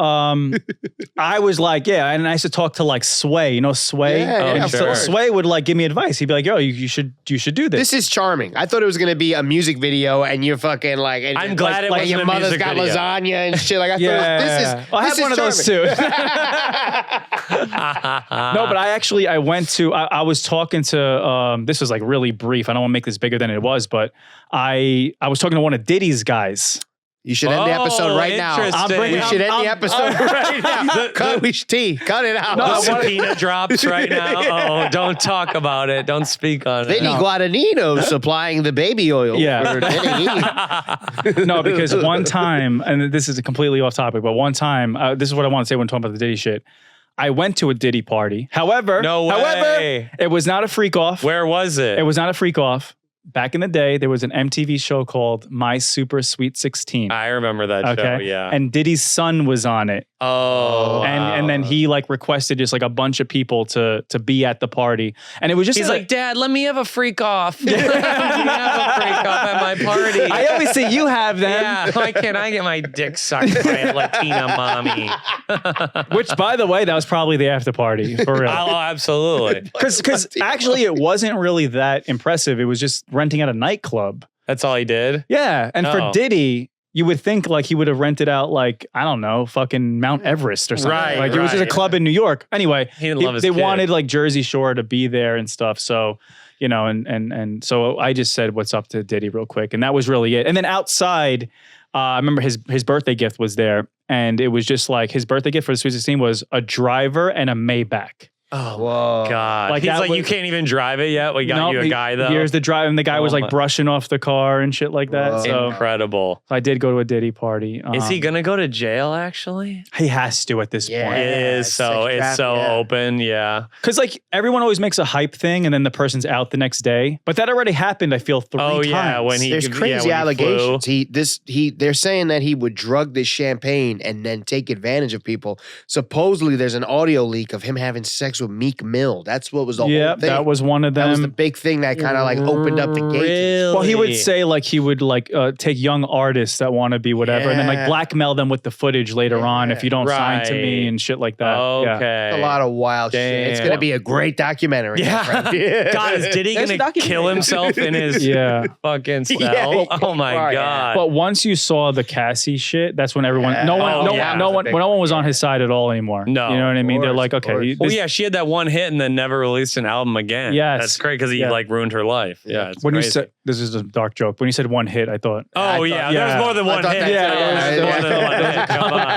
I was like, and I used to talk to like Sway, you know Sway? Yeah, so Sway would like give me advice. He'd be like, yo, you should do this. This is charming. I thought it was gonna be a music video and you're fucking like I'm glad it wasn't your a mother's music got video. lasagna and shit. Like I thought I have one of those too. No, but I went to I was talking to this was like really brief. I don't want to make this bigger than it was, but I was talking to one of Diddy's guys. You should end the episode right now. We should end the episode right now. Cut it out. No, subpoena drops right now. Oh, don't talk about it. Don't speak on it. Vinny Guadagnino supplying the baby oil. Yeah. For Diddy. No, because one time, and this is completely off topic, but one time, this is what I want to say when talking about the Diddy shit. I went to a Diddy party. However, it was not a freak off. Where was it? It was not a freak off. Back in the day, there was an MTV show called My Super Sweet 16. I remember that show, yeah. And Diddy's son was on it. Oh. And then he like requested just like a bunch of people to be at the party. And it was just He's like, Dad, let me have a freak off. Let me have a freak off at my party. I always say you have them. Yeah, why can't I get my dick sucked by a Latina mommy? Which, by the way, that was probably the after party, for real. Oh, absolutely. Because actually it wasn't really that impressive. It was just renting out a nightclub. That's all he did? Yeah. And for Diddy, you would think like he would have rented out like, I don't know, fucking Mount Everest or something. Right. Like it was just a club in New York. Anyway, he didn't love his they kid. wanted like Jersey Shore to be there and stuff. So, you know, and so I just said what's up to Diddy real quick. And that was really it. And then outside, I remember his birthday gift was there. And it was just like his birthday gift for the Sweet 16 was a driver and a Maybach. Oh, whoa. God. Like he's like, you can't even drive it yet? We got you a guy, though? Here's the drive. And the guy was like brushing off the car and shit like that. So incredible. I did go to a Diddy party. Is he going to go to jail, actually? He has to at this point. It is so, it's so open, yeah. Because like everyone always makes a hype thing and then the person's out the next day. But that already happened, I feel, 3 times. Yeah, when there's crazy allegations. They're saying that he would drug this champagne and then take advantage of people. Supposedly there's an audio leak of him having sex with Meek Mill. That's what was the whole thing. That was one of them. That was the big thing that kind of like opened up the gates. Really? Well, he would say like he would like take young artists that want to be whatever and then like blackmail them with the footage later on if you don't sign to me and shit like that. Okay. A lot of wild shit. It's going to be a great documentary. Yeah. God, is Diddy going to kill himself in his fucking cell? Oh my God. But once you saw the Cassie shit, that's when everyone, no one was on his side at all anymore. No. You know what I mean? They're like, okay. Well, yeah, she had that one hit and then never released an album again. Yes. That's great because he like ruined her life. Yeah. It's when crazy. you said, this is a dark joke. When you said one hit, I thought. Oh, there's more than one hit.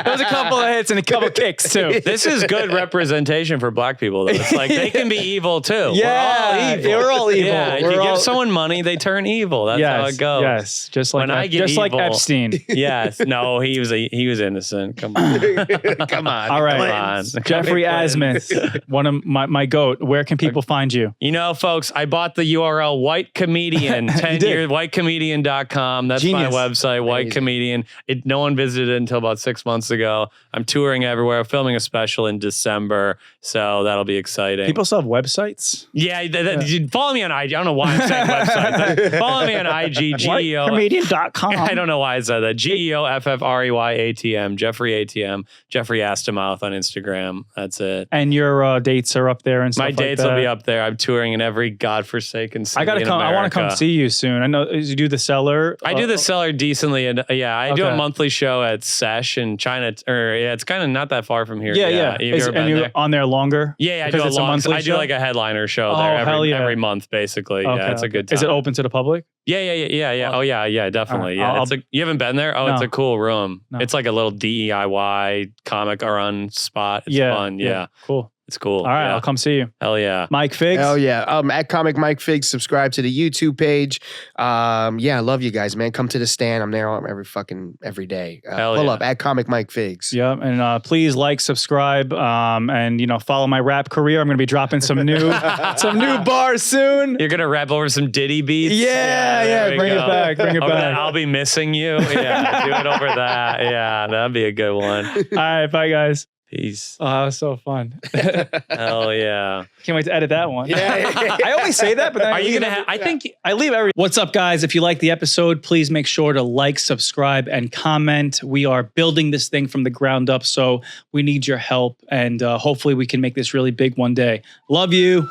There's a couple of hits and a couple kicks too. This is good representation for black people though. It's like they can be evil too. Yeah. We're all evil. Yeah. If you give someone money, they turn evil. That's how it goes. Yes. Just like like Epstein. Yes. No, he was innocent. Come on. Come on. All right. Jeffrey ASMUS, one one of my goat. Where can people find you? You know, folks, I bought the URL White Comedian, 10 years, whitecomedian.com. That's Genius. my website, White Comedian. No one visited it until about 6 months ago. I'm touring everywhere, filming a special in December. So that'll be exciting. People still have websites? Yeah, follow me on IG. I don't know why I'm saying websites. Follow me on IG, GEO. Comedian.com. I don't know why I said that. GEOFFREYATM, Jeffrey ATM, Jeffrey Astamouth on Instagram. That's it. And your dates are up there and stuff My like dates that. will be up there. I'm touring in every godforsaken city. I gotta come. I want to come see you soon. I know you do the Cellar. I do the Cellar decently, and I do a monthly show at Sesh in China. It's kind of not that far from here. Yeah. And you're on there longer? Yeah, I do I do like a headliner show there every month, basically. Okay, yeah, it's a good time. Is it open to the public? Yeah. Oh yeah, definitely. Right, Yeah, you haven't been there? Oh, no. It's a cool room. No. It's like a little DIY comic run spot. It's fun. Yeah. Cool. It's cool. All right, I'll come see you. Hell yeah. Mike Figs. Hell yeah. At Comic Mike Figs, subscribe to the YouTube page. I love you guys, man. Come to the stand. I'm there every day. Pull up at Comic Mike Figs. Yeah, and please like, subscribe, and follow my rap career. I'm gonna be dropping some new bars soon. You're gonna rap over some Diddy beats. Yeah. Bring it back. I'll be missing you. Yeah, do it over that. Yeah, that'd be a good one. All right, bye guys. Peace. Oh, that was so fun. Hell yeah. Can't wait to edit that one. Yeah. I always say that, but then are you gonna I think I leave every. What's up, guys? If you like the episode, please make sure to like, subscribe, and comment. We are building this thing from the ground up, so we need your help, and hopefully we can make this really big one day. Love you.